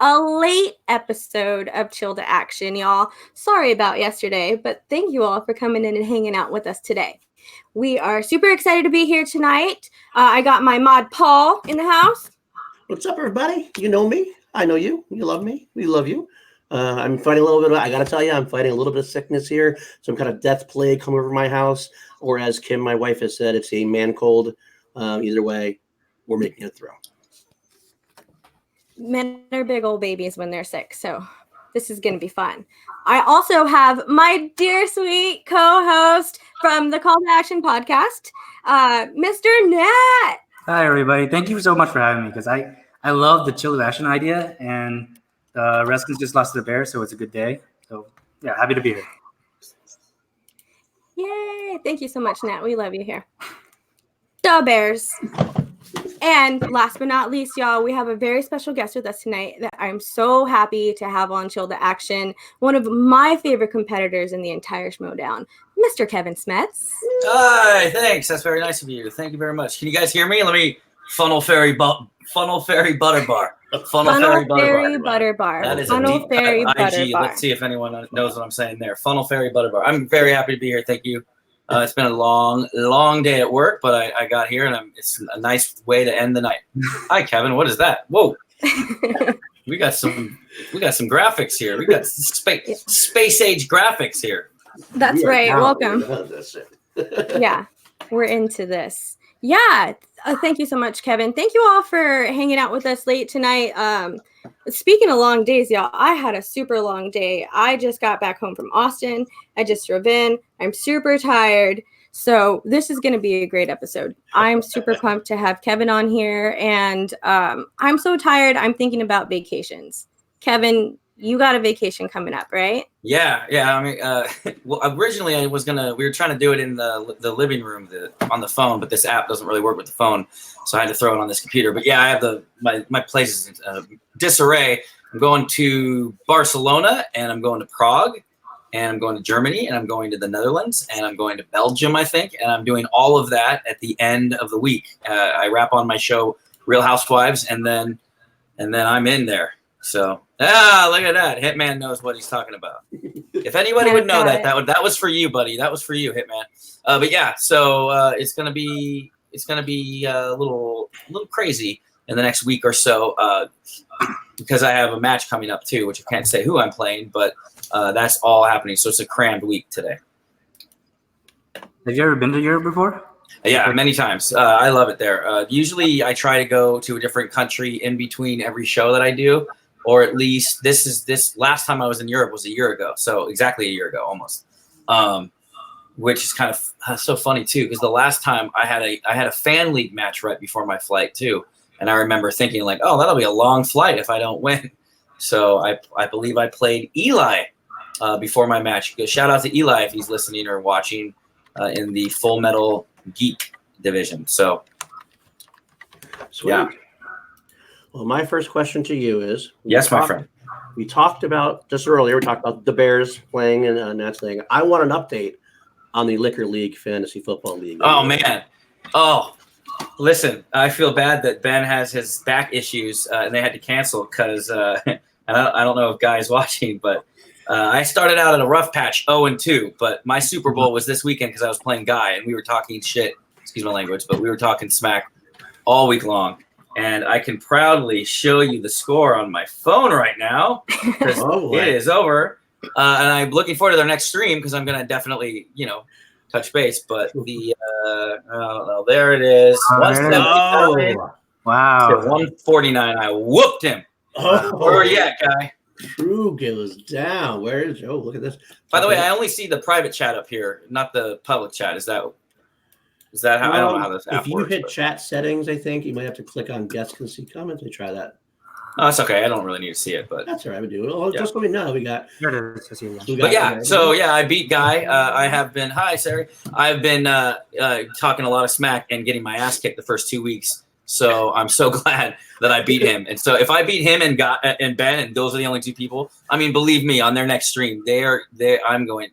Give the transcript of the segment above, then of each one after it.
a late episode of Chill to Action, y'all. Sorry about yesterday, but thank you all for coming in and hanging out with us today. We are super excited to be here tonight. I got my mod Paul in the house. What's up, everybody? You know me. I know you. You love me. We love you. I'm fighting a little bit I got to tell you, I'm fighting a little bit of sickness here. Some kind of death plague coming over my house. Or as Kim, my wife, has said, it's a man cold. Either way, we're making it through. Men are big old babies when they're sick, so this is going to be fun. I also have my dear sweet co-host from the Call to Action podcast, Mr. Nat. Hi, everybody. Thank you so much for having me because I love the Chill to Action idea, and the Redskins just lost to the Bears, so it's a good day. So, yeah, happy to be here. Yay. Thank you so much, Nat. We love you here. The Bears. And last but not least, y'all, we have a very special guest with us tonight that I'm so happy to have on Chill to Action. One of my favorite competitors in the entire Schmoedown, Mr. Kevin Smets. Hi, thanks. That's very nice of you. Thank you very much. Can you guys hear me? Let me Funnel Fairy Butter Bar. Funnel Fairy Butter Bar. That is Funnel a deep Fairy Butter IG. Bar. Let's see if anyone knows what I'm saying there. Funnel Fairy Butter Bar. I'm very happy to be here. Thank you. It's been a long day at work, but I got here, and it's a nice way to end the night. Hi, Kevin. What is that? Whoa. we got some graphics here. We got space age graphics here. That's right. Welcome. Yeah, we're into this. Yeah. Thank you so much, Kevin. Thank you all for hanging out with us late tonight. Speaking of long days, y'all, I had a super long day. I just got back home from Austin. I just drove in. I'm super tired. So this is going to be a great episode. I'm super pumped to have Kevin on here. And I'm so tired. I'm thinking about vacations. Kevin, you got a vacation coming up, right? Yeah. I mean, well, originally we were trying to do it in the living room on the phone, but this app doesn't really work with the phone, so I had to throw it on this computer. But yeah, I have my place is disarray. I'm going to Barcelona, and I'm going to Prague, and I'm going to Germany, and I'm going to the Netherlands, and I'm going to Belgium, I think, and I'm doing all of that at the end of the week. I wrap on my show, Real Housewives, and then I'm in there. So, look at that. Hitman knows what he's talking about. If anybody would know that was for you, buddy. That was for you, Hitman. But yeah, so it's gonna be a little crazy in the next week or so because I have a match coming up too, which I can't say who I'm playing, but that's all happening. So it's a crammed week today. Have you ever been to Europe before? Yeah, many times. I love it there. Usually I try to go to a different country in between every show that I do. Or at least this last time I was in Europe was a year ago. So exactly a year ago, almost. Which is kind of so funny too, because the last time I had a fan league match right before my flight too, and I remember thinking like, oh, that'll be a long flight if I don't win. So I believe I played Eli before my match. Shout out to Eli if he's listening or watching in the Full Metal Geek division. So Sweet. Yeah. Well, my first question to you is: Yes, my friend. We talked about just earlier. We talked about the Bears playing and that thing. I want an update on the Liquor League Fantasy Football League. Oh man. Oh, listen. I feel bad that Ben has his back issues and they had to cancel because I don't know if Guy's watching, but I started out at a rough patch, 0-2. But my Super Bowl was this weekend because I was playing Guy and we were talking shit. Excuse my language, but we were talking smack all week long. And I can proudly show you the score on my phone right now because it is over. And I'm looking forward to their next stream because I'm going to definitely, touch base. But there it is. Oh, wow. 149. I whooped him. Where are you at, Guy? True goes down. Where is Joe? Look at this. By the way, I only see the private chat up here, not the public chat. Is that how? I don't know how this app works. If you hit chat settings, I think you might have to click on guests and see comments. Let me try that. Oh, it's okay. I don't really need to see it, but that's all right. We do it. Well, just so we know, we got. Here it is. But yeah, so yeah, I beat Guy. I have been. Hi, Sari. I've been talking a lot of smack and getting my ass kicked the first 2 weeks. So I'm so glad that I beat him. And so if I beat him and Ben, and those are the only two people, I mean, believe me, on their next stream, they're gonna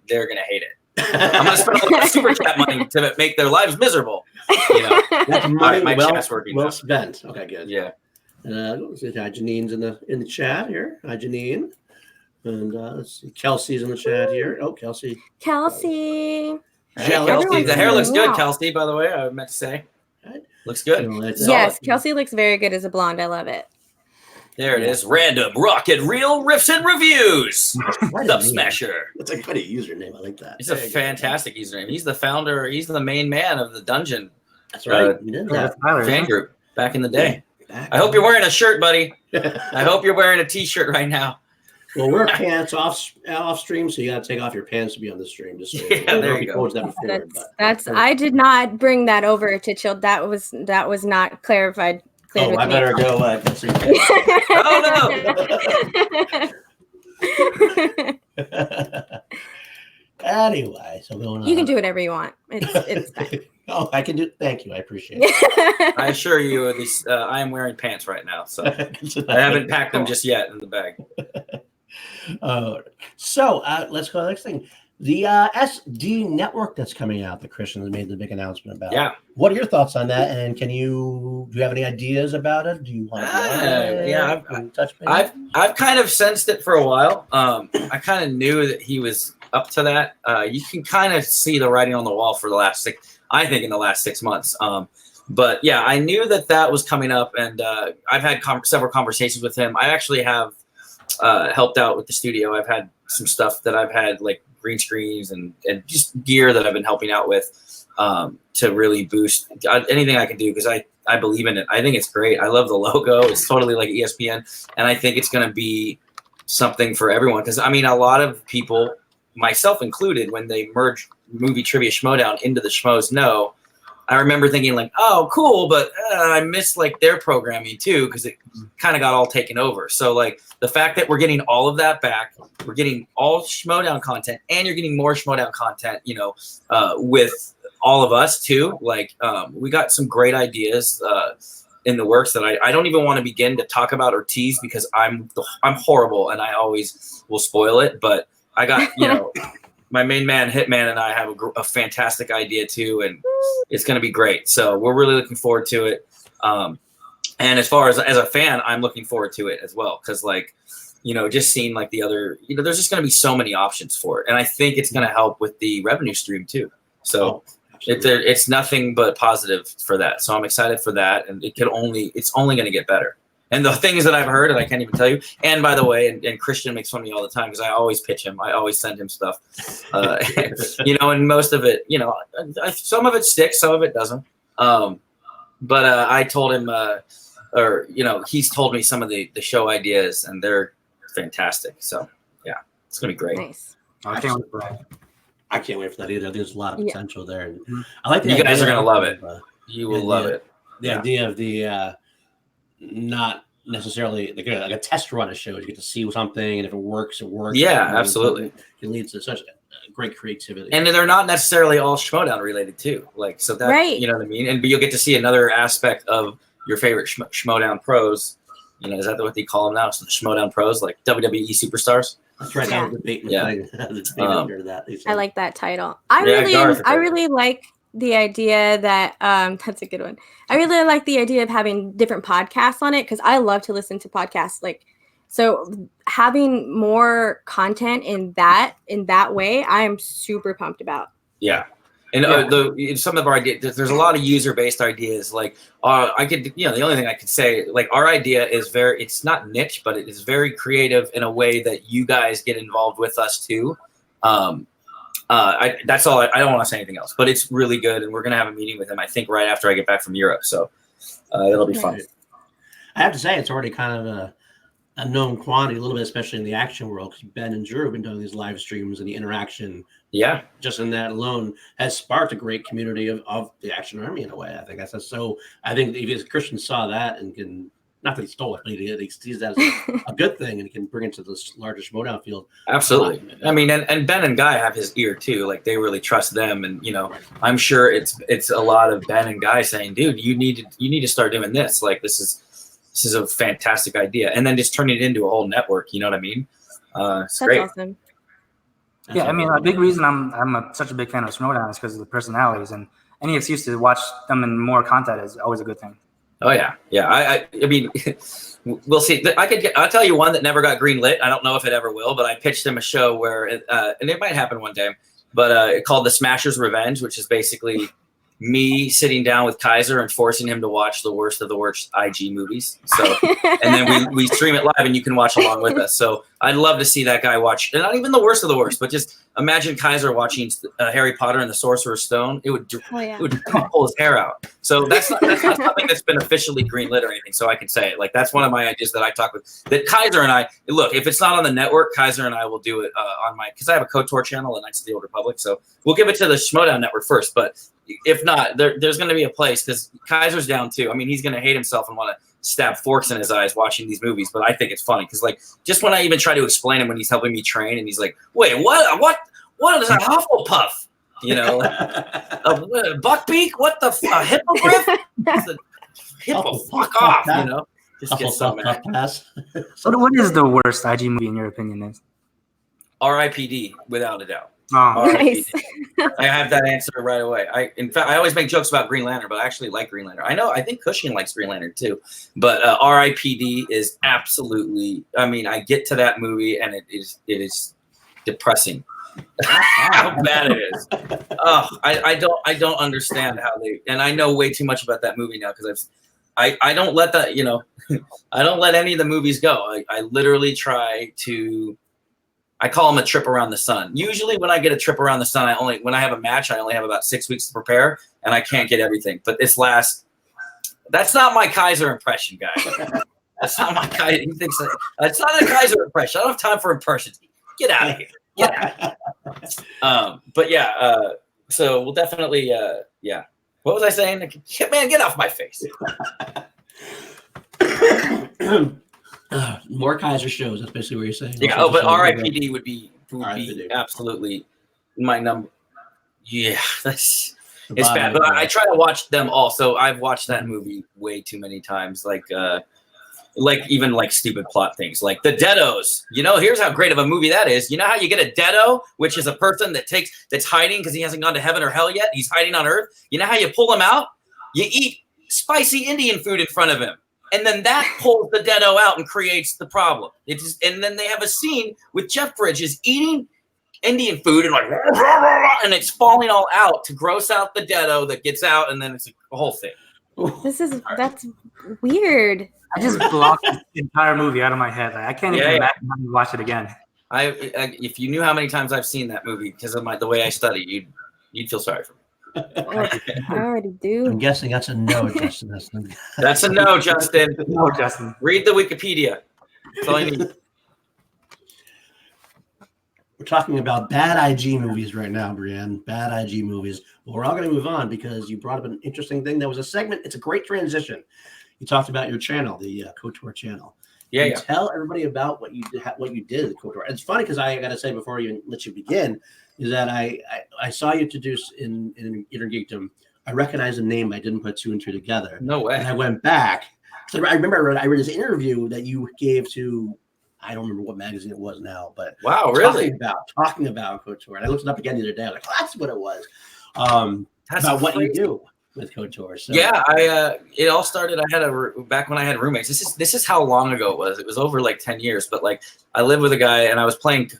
hate it. I'm gonna spend all my super chat money to make their lives miserable. That's money my well chat's working. Well spent. Okay, good. Yeah. Let's see, hi, Janine's in the chat here. Hi, Janine. And let's see, Kelsey's in the chat here. Oh, Kelsey. Kelsey. Hey, Kelsey, Everyone's the hair looks hanging good, out. Kelsey, by the way. I meant to say. Right. Looks good. You know, it's Yes, solid. Kelsey looks very good as a blonde. I love it. There it is. Random rocket real riffs and reviews. Quite a Dub name. Smasher. That's a quite a username. I like that. It's a fantastic username. He's the founder. He's the main man of the Dungeon That's right. You did that. fan group back in the day. Back I hope you're wearing a shirt, buddy. I hope you're wearing a T-shirt right now. Well, wear pants off stream, so you got to take off your pants to be on the stream. Just so Yeah, there you go. That before, That's I did not bring that over to Chill. That was not clarified. Cleared with I me. better go. Anyway, so going on. You can do whatever you want. It's fine. Oh, I can do. Thank you. I appreciate it. I assure you, at least I am wearing pants right now, so I haven't packed them just yet in the bag. So let's go to the next thing. The SD network that's coming out that Christian has made the big announcement about. Yeah. What are your thoughts on that? And do you have any ideas about it? Do you want to touch base? I've kind of sensed it for a while. I kind of knew that he was up to that. You can kind of see the writing on the wall for the last 6 months. But yeah, I knew that was coming up, and I've had several conversations with him. I actually have helped out with the studio. I've had some stuff that I've had, like green screens and just gear that I've been helping out with to really boost anything I can do, because I believe in it. I think it's great. I love the logo. It's totally like ESPN, and I think it's going to be something for everyone, because I mean, a lot of people, myself included, when they merged Movie Trivia Schmoedown into the Schmoes Know, I remember thinking like, oh, cool, but I missed like their programming too, because it kind of got all taken over. So like the fact that we're getting all of that back, we're getting all Schmoedown content, and you're getting more Schmoedown content, with all of us too. Like we got some great ideas in the works that I don't even want to begin to talk about or tease, because I'm horrible and I always will spoil it. But I got, my main man, Hitman, and I have a fantastic idea too, and it's going to be great. So we're really looking forward to it. And as far as a fan, I'm looking forward to it as well, because just seeing like the other, there's just going to be so many options for it, and I think it's going to help with the revenue stream too. So it's nothing but positive for that. So I'm excited for that, and it's only going to get better. And the things that I've heard, and I can't even tell you. And by the way, and Christian makes fun of me all the time, because I always pitch him. I always send him stuff. And most of it, some of it sticks, some of it doesn't. But I told him, he's told me some of the show ideas, and they're fantastic. So yeah, it's gonna be great. Nice. I can't wait for that. I can't wait for that either. There's a lot of potential there. And I like you guys are gonna love it. You will love it. The idea of the not necessarily like a test run of shows. You get to see something, and if it works, it works. Yeah, absolutely. It leads to such great creativity. And they're not necessarily all Schmoedown related too. Like, so that, right. You know what I mean? But you'll get to see another aspect of your favorite Schmoedown pros. Is that what they call them now? So the Schmoedown pros, like WWE superstars. That's right. Yeah. That was the bait thing. I like that title. I really like the idea that that's a good one. I really like the idea of having different podcasts on it, because I love to listen to podcasts. So having more content in that way, I am super pumped about. Yeah. And some of our ideas, there's a lot of user-based ideas. Like I could, the only thing I could say, like our idea is it's not niche, but it is very creative in a way that you guys get involved with us too. That's all. I don't want to say anything else, but it's really good, and we're gonna have a meeting with him, I think, right after I get back from Europe. So it'll be fun. I have to say, it's already kind of a known quantity, a little bit, especially in the action world, because Ben and Drew have been doing these live streams, and the interaction, just in that alone, has sparked a great community of the Action Army in a way. I think that's so. I think if Christian saw that and can. Not that he stole it, but he sees that as a good thing, and he can bring it to this larger Schmoedown field. Absolutely. I mean, and Ben and Guy have his ear too. Like they really trust them, and I'm sure it's a lot of Ben and Guy saying, "Dude, you need to start doing this. Like this is a fantastic idea," and then just turning it into a whole network. You know what I mean? It's great. Awesome. Yeah, I mean, a big reason I'm such a big fan of Schmoedown is because of the personalities, and any excuse to watch them in more content is always a good thing. Oh yeah. I mean, we'll see. I'll tell you one that never got green lit. I don't know if it ever will, but I pitched him a show where, and it might happen one day, but called The Smasher's Revenge, which is basically me sitting down with Kaiser and forcing him to watch the worst of the worst IG movies. So, and then we stream it live and you can watch along with us. So I'd love to see that guy watch, and not even the worst of the worst, but just imagine Kaiser watching Harry Potter and the Sorcerer's Stone. It would pull his hair out. So that's not something that's been officially greenlit or anything. So I can say it. Like, that's one of my ideas that I talk with, that Kaiser and I, look, if it's not on the network, Kaiser and I will do it on because I have a KOTOR channel, Knights of the Old Republic. So we'll give it to the Schmoedown network first, but if not, there's going to be a place, because Kaiser's down too. I mean, he's going to hate himself and want to stab forks in his eyes watching these movies, but I think it's funny because, like, just when I even try to explain him when he's helping me train, and he's like, "Wait, what is a Hufflepuff? You know, a buckbeak? What the hippogriff? Hippo, fuck off! You know, just get so mad." So what is the worst IG movie in your opinion? Is R.I.P.D. without a doubt. Oh, Nice. I have that answer right away. In fact, I always make jokes about Green Lantern, but I actually like Green Lantern. I think Cushing likes Green Lantern too, but R.I.P.D. is absolutely. I mean, I get to that movie and it is depressing. How bad it is. Oh, I don't understand how they. And I know way too much about that movie now because I don't let that, you know, I don't let any of the movies go. I literally try to. I call them a trip around the sun. Usually when I get a trip around the sun, when I have a match, I only have about 6 weeks to prepare, and I can't get everything. But that's not my Kaiser impression, guys. That's not my Kaiser. He thinks it's not a Kaiser impression. I don't have time for impressions. Get out of here. Get out. But yeah, so we'll definitely, yeah. What was I saying? Man, get off my face. More Kaiser shows. That's basically what you're saying. Yeah. Oh, but R.I.P.D. would be absolutely my number. Yeah, it's bad. But I try to watch them all. So I've watched that movie way too many times. Like even like stupid plot things, like the Deados. You know, here's how great of a movie that is. You know how you get a Deado, which is a person that's hiding because he hasn't gone to heaven or hell yet. He's hiding on Earth. You know how you pull him out? You eat spicy Indian food in front of him. And then that pulls the Deado out and creates the problem. And then they have a scene with Jeff Bridges eating Indian food and like, and it's falling all out to gross out the Deado that gets out, and then it's a whole thing. That's weird. I just blocked the entire movie out of my head. Like, I can't even imagine how to watch it again. If you knew how many times I've seen that movie because of the way I study, you'd feel sorry for me. I already do. I'm guessing that's a no, Justin. That's a no, Justin. No, Justin. Read the Wikipedia. That's all you need. We're talking about bad IG movies right now, Brienne. Bad IG movies. Well, we're all going to move on because you brought up an interesting thing. There was a segment. It's a great transition. You talked about your channel, the KOTOR channel. Yeah. Tell everybody about what you did at KOTOR. It's funny because I got to say before you let you begin is that I saw you introduce in Inner Geekdom. I recognized the name. I didn't put two and two together. No way. And I went back. So I remember I read this interview that you gave to, I don't remember what magazine it was now, but wow, really? Talking about KOTOR. And I looked it up again the other day. I was like, oh, that's what it was. About what you do with KOTOR. So. Yeah, it all started. I had back when I had roommates. This is how long ago it was. It was over like 10 years. But like I lived with a guy, and I was playing.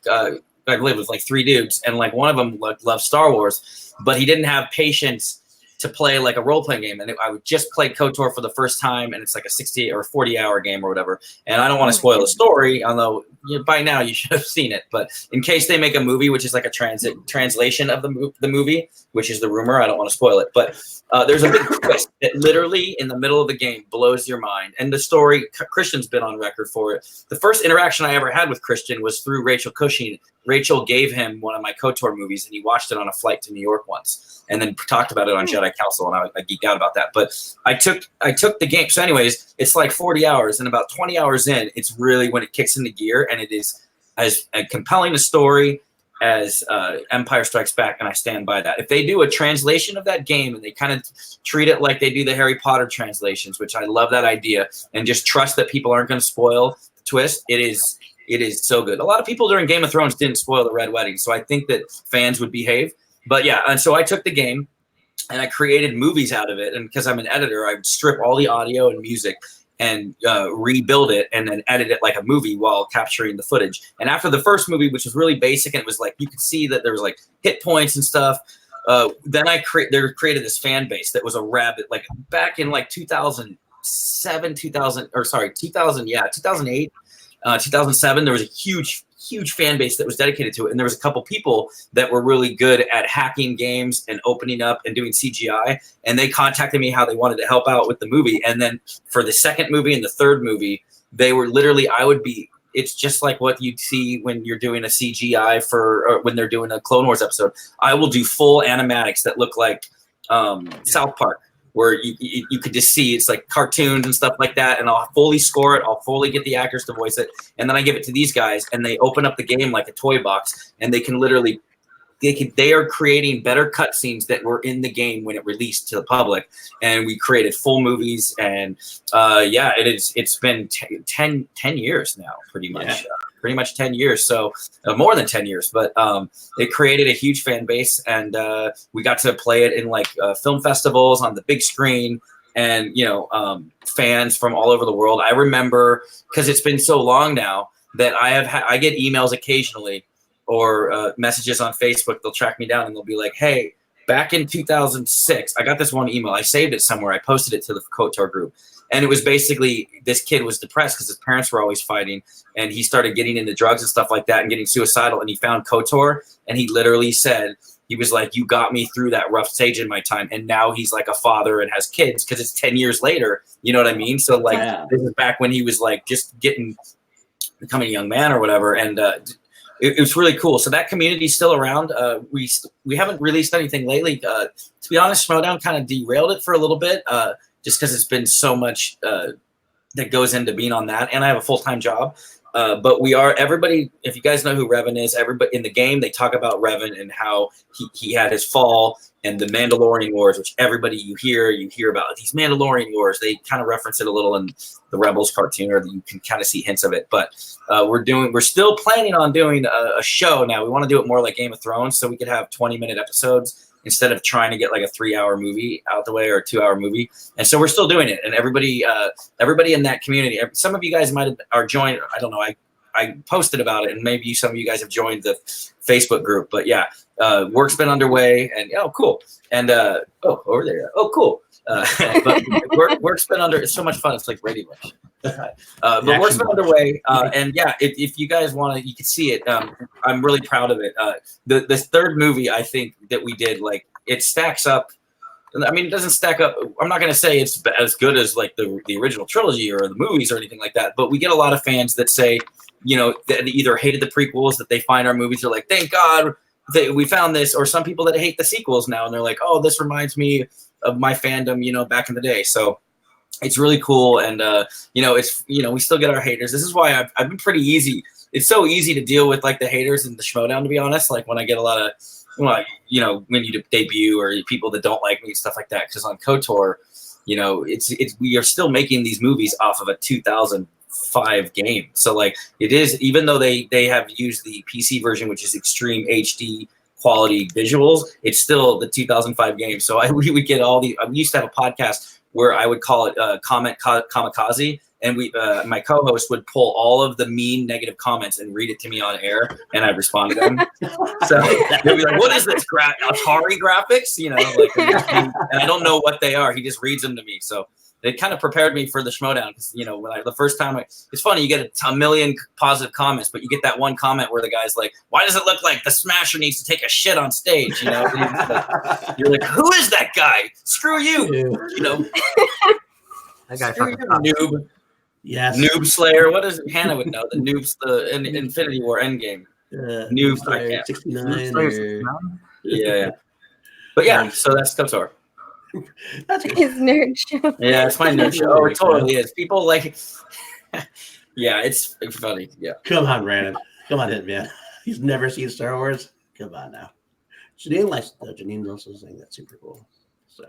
I lived with like 3 dudes, and like one of them loved Star Wars, but he didn't have patience to play like a role-playing game. And I would just play KOTOR for the first time, and it's like a 60 or 40-hour game or whatever. And I don't want to spoil the story, although by now you should have seen it. But in case they make a movie, which is like a translation of the movie, which is the rumor, I don't want to spoil it. But there's a big twist that literally in the middle of the game blows your mind. And the story, Christian's been on record for it. The first interaction I ever had with Christian was through Rachel Cushing. Rachel gave him one of my KOTOR movies, and he watched it on a flight to New York once, and then talked about it on Jedi Council, and I geeked out about that. But I took the game. So anyways, it's like 40 hours, and about 20 hours in, it's really when it kicks into gear, and it is as compelling a story as Empire Strikes Back, and I stand by that. If they do a translation of that game and they kind of treat it like they do the Harry Potter translations, which I love that idea, and just trust that people aren't going to spoil the twist, it is so good. A lot of people during Game of Thrones didn't spoil the Red Wedding, so I think that fans would behave. But yeah, and so I took the game, and I created movies out of it. And because I'm an editor, I would strip all the audio and music and rebuild it and then edit it like a movie while capturing the footage. And after the first movie, which was really basic, and it was like you could see that there was like hit points and stuff. Then I created this fan base that was a rabid, like back in like 2007, 2008, 2007. There was a huge fan base that was dedicated to it, and there was a couple people that were really good at hacking games and opening up and doing CGI, and they contacted me how they wanted to help out with the movie. And then for the second movie and the third movie, they were literally, it's just like what you'd see when you're doing a CGI or when they're doing a Clone Wars episode. I will do full animatics that look like South Park, where you could just see it's like cartoons and stuff like that, and I'll fully score it. I'll fully get the actors to voice it, and then I give it to these guys, and they open up the game like a toy box, and they can literally they are creating better cutscenes that were in the game when it released to the public, and we created full movies. And it's been 10 years now, pretty much. Pretty much 10 years, so more than 10 years, but it created a huge fan base, and we got to play it in like film festivals on the big screen, and fans from all over the world. I remember, because it's been so long now, that I get emails occasionally or messages on Facebook. They'll track me down and they'll be like, hey, back in 2006, I got this one email. I saved it somewhere. I posted it to the KOTOR group. And it was basically, this kid was depressed because his parents were always fighting, and he started getting into drugs and stuff like that and getting suicidal. And he found KOTOR, and he literally said, he was like, you got me through that rough stage in my time. And now he's like a father and has kids because it's 10 years later. You know what I mean? So like, This is back when he was like just becoming a young man or whatever. And it was really cool. So that community is still around. We haven't released anything lately. To be honest, Schmoedown kind of derailed it for a little bit. Just because it's been so much that goes into being on that, and I have a full-time job. But everybody, if you guys know who Revan is, everybody in the game, they talk about Revan and how he had his fall and the Mandalorian Wars, which everybody you hear about these Mandalorian Wars. They kind of reference it a little in the Rebels cartoon, or you can kind of see hints of it. But we're still planning on doing a show now. We want to do it more like Game of Thrones, so we could have 20-minute episodes instead of trying to get like a 3-hour movie out the way or a 2-hour movie. And so we're still doing it. And everybody in that community, some of you guys are joined. I don't know. I posted about it, and maybe some of you guys have joined the Facebook group. But yeah, work's been underway, and cool. And over there. Oh, cool. But work's been it's so much fun. It's like Radio Rush. But work's been underway, and if you guys want to, you can see it. I'm really proud of it. The third movie, I think, that we did, like, it stacks up. I mean, it doesn't stack up. I'm not going to say it's as good as like the original trilogy or the movies or anything like that, but we get a lot of fans that say, that they either hated the prequels, that they find our movies, they're like, thank God we found this, or some people that hate the sequels now, and they're like, oh, this reminds me of my fandom, back in the day. So it's really cool. And, we still get our haters. This is why I've been pretty easy. It's so easy to deal with like the haters and the Schmoedown, to be honest. Like when I get a lot of, when you debut or people that don't like me and stuff like that. Cause on KOTOR, we are still making these movies off of a 2005 game. So like it is, even though they have used the PC version, which is extreme HD quality visuals, it's still the 2005 game. So we would get we used to have a podcast where I would call it Comment Kamikaze, and my co-host would pull all of the mean negative comments and read it to me on air, and I'd respond to them. So they'd be like, what is this, Atari graphics? And I don't know what they are. He just reads them to me. So it kind of prepared me for the Schmoedown, because when the first time it's funny, you get a million positive comments, but you get that one comment where the guy's like, why does it look like the Smasher needs to take a shit on stage? You're like, who is that guy? Screw you. That guy noob. Yes. Noob Slayer. What is it? Hannah would know. The noobs, the Infinity War Endgame. Noob Slayer 69. Yeah. But yeah, so that's KOTOR. That's his nerd show. Yeah, it's my nerd show. Oh, it totally is. People like it. Yeah, it's funny. Yeah. Come on, Brandon. Come on, Hitman. He's never seen Star Wars. Come on now. Janine also saying that's super cool. So,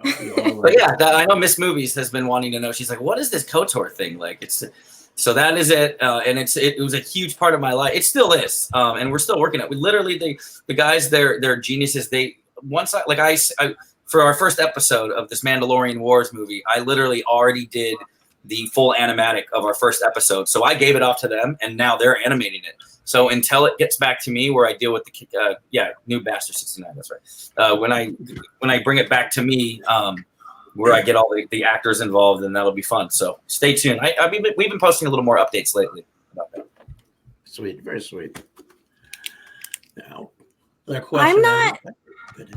but yeah, I know Miss Movies has been wanting to know. She's like, what is this KOTOR thing? Like, so that is it. And it was a huge part of my life. It still is. And we're still working at it. We literally, the guys, they're geniuses. for our first episode of this Mandalorian Wars movie, I literally already did the full animatic of our first episode. So I gave it off to them, and now they're animating it. So until it gets back to me, where I deal with the New Bastard 69, that's right. When I bring it back to me, where I get all the actors involved, and that'll be fun. So stay tuned. We've been posting a little more updates lately about that. Sweet, very sweet. Now, other question.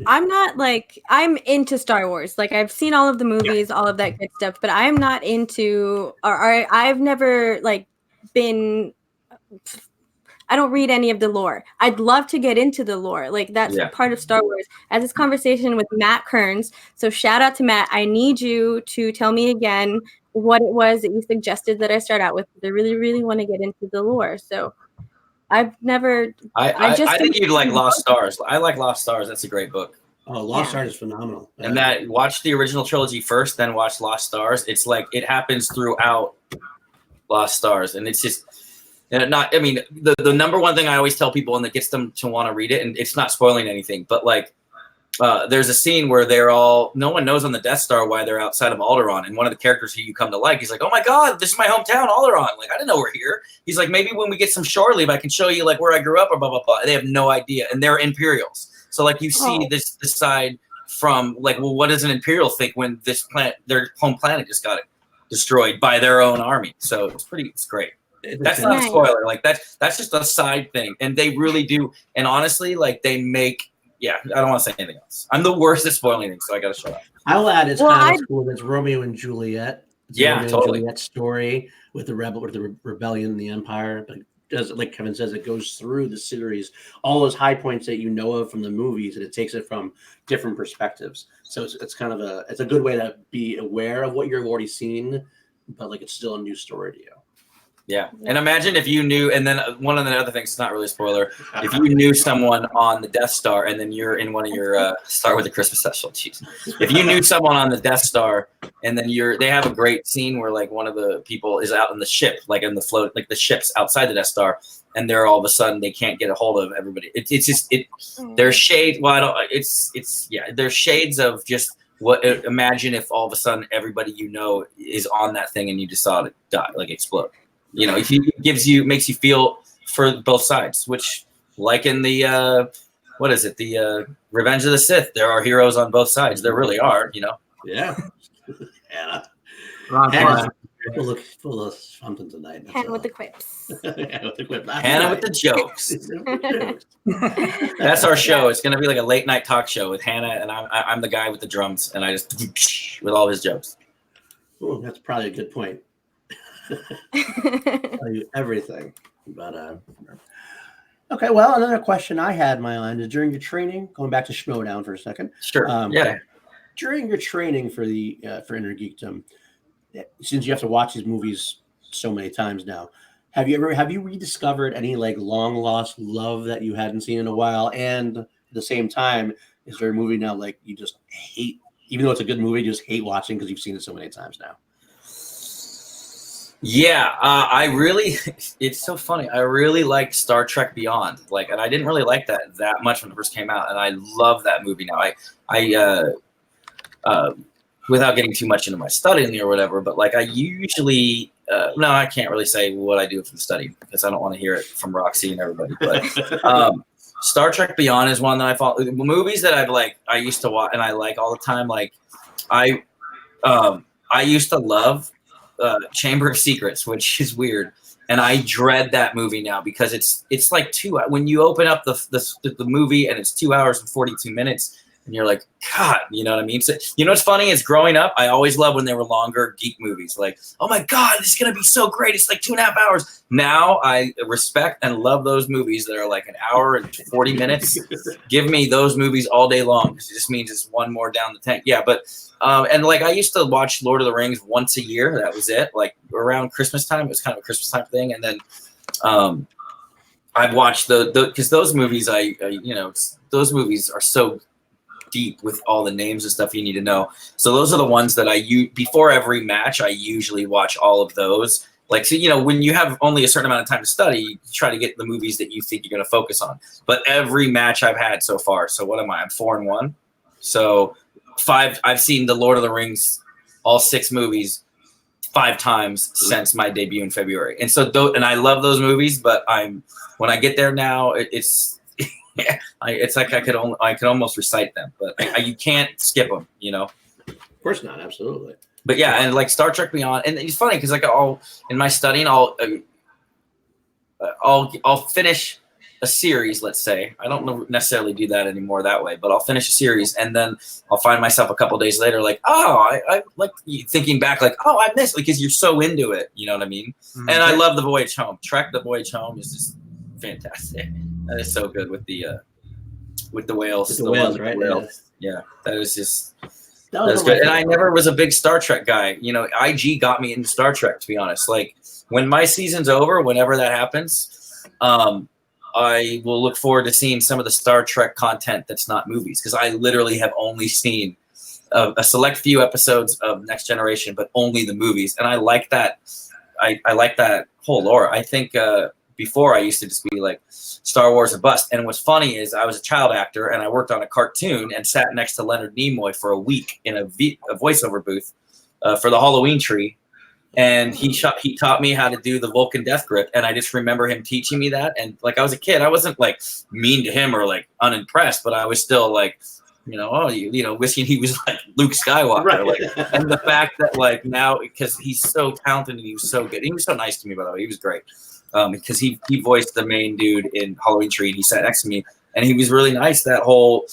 I'm into Star Wars. Like, I've seen all of the movies, all of that good stuff, but I'm not into, or I've never been. I don't read any of the lore. I'd love to get into the lore. Like, that's part of Star Wars. As this conversation with Matt Kearns. So shout out to Matt. I need you to tell me again what it was that you suggested that I start out with. I really, really want to get into the lore. So I've never. I think you'd like Lost Stars. I like Lost Stars. That's a great book. Oh, Lost Stars is phenomenal. And watch the original trilogy first, then watch Lost Stars. It's like it happens throughout Lost Stars, and it's just. And the number one thing I always tell people, and that gets them to want to read it, and it's not spoiling anything, but there's a scene where no one knows on the Death Star why they're outside of Alderaan, and one of the characters who you come to like, he's like, oh my God, this is my hometown, Alderaan. Like, I didn't know we're here. He's like, maybe when we get some shore leave, I can show you like where I grew up or blah, blah, blah. They have no idea. And they're Imperials. So like you see this side from like, well, what does an Imperial think when their home planet just got destroyed by their own army? So it's great. That's not a spoiler. Like that's just a side thing. And they really do. And honestly, like they make, I don't want to say anything else. I'm the worst at spoiling things, so I got to shut up. I'll add it's kind of cool. It's Romeo and Juliet. It's Romeo and Juliet story with the rebellion and the empire. But like Kevin says, it goes through the series, all those high points that you know of from the movies, and it takes it from different perspectives. So it's kind of a good way to be aware of what you've already seen, but like it's still a new story to you. Yeah. And imagine if you knew, and then one of the other things, it's not really a spoiler, if you knew someone on the Death Star and then you're in one of your Star with the Christmas special, jeez. If you knew someone on the Death Star and then they have a great scene where like one of the people is out in the ship, like in the float, like the ship's outside the Death Star, and they're all of a sudden, they can't get a hold of everybody. There's shades. Well, there's shades of just imagine if all of a sudden everybody you know is on that thing and you just saw it die, like explode. You know, it makes you feel for both sides, which like in the, the Revenge of the Sith, there are heroes on both sides. There really are, you know? Yeah. Hannah's full of something tonight. Hannah with the quips. Hannah with the jokes. That's our show. It's going to be like a late night talk show with Hannah, and I'm the guy with the drums, and I just with all his jokes. Oh, that's probably a good point. Tell you everything, but okay. Well, another question I had in my mind is during your training, going back to Schmoedown for a second. Sure. During your training for the for Inner Geekdom, since you have to watch these movies so many times now, have you rediscovered any like long lost love that you hadn't seen in a while? And at the same time, is there a movie now like you just hate, even though it's a good movie, you just hate watching because you've seen it so many times now? Yeah, it's so funny. I really liked Star Trek Beyond, and I didn't really like that much when it first came out, and I love that movie now. I without getting too much into my studying or whatever, but I usually, no, I can't really say what I do from study because I don't want to hear it from Roxy and everybody, but Star Trek Beyond is one that I follow. Movies that I used to watch and I like all the time. I used to love Chamber of Secrets, which is weird, and I dread that movie now because it's like when you open up the movie and it's 2 hours and 42 minutes and you're like, God, you know what I mean? So, you know what's funny is growing up, I always loved when they were longer geek movies. Like, oh my God, this is gonna be so great. It's like 2.5 hours. Now I respect and love those movies that are like an hour and 40 minutes. Give me those movies all day long because it just means it's one more down the tank. Yeah, but and I used to watch Lord of the Rings once a year. That was it. Like around Christmas time, it was kind of a Christmas time thing. And then I've watched because those movies, those movies are so deep with all the names and stuff you need to know. So those are the ones that before every match, I usually watch all of those. So, when you have only a certain amount of time to study, you try to get the movies that you think you're going to focus on. But every match I've had so far, so what am I? I'm 4-1. So I've seen the Lord of the Rings, all 6 movies 5 times since my debut in February. And so, and I love those movies, but when I get there now, it's it's like I could almost recite them, but you can't skip them, you know? Of course not. Absolutely. But yeah, and like Star Trek Beyond, and it's funny because like in my studying, I'll finish a series, let's say. I don't necessarily do that anymore that way, but I'll finish a series and then I'll find myself a couple days later like, oh, I like thinking back like, oh, I missed, because you're so into it, you know what I mean? Mm-hmm. And I love The Voyage Home. Trek The Voyage Home is just fantastic. That is so good with the whales. The whales, right? Yeah, that was good. And I never was a big Star Trek guy. You know, IG got me into Star Trek, to be honest. Like when my season's over, whenever that happens, I will look forward to seeing some of the Star Trek content that's not movies, because I literally have only seen a select few episodes of Next Generation, but only the movies. And I like that. I like that whole lore. I think before I used to just be like, Star Wars a bust. And what's funny is I was a child actor and I worked on a cartoon and sat next to Leonard Nimoy for a week in a voiceover booth for the Halloween tree. And he taught me how to do the Vulcan death grip. And I just remember him teaching me that. And like, I was a kid, I wasn't like mean to him or like unimpressed, but I was still like, you know, wishing he was like Luke Skywalker. Right. Like, and the fact that like now, because he's so talented and he was so good. He was so nice to me, by the way. He was great. Because he voiced the main dude in Halloween Tree, and he sat next to me, and he was really nice that whole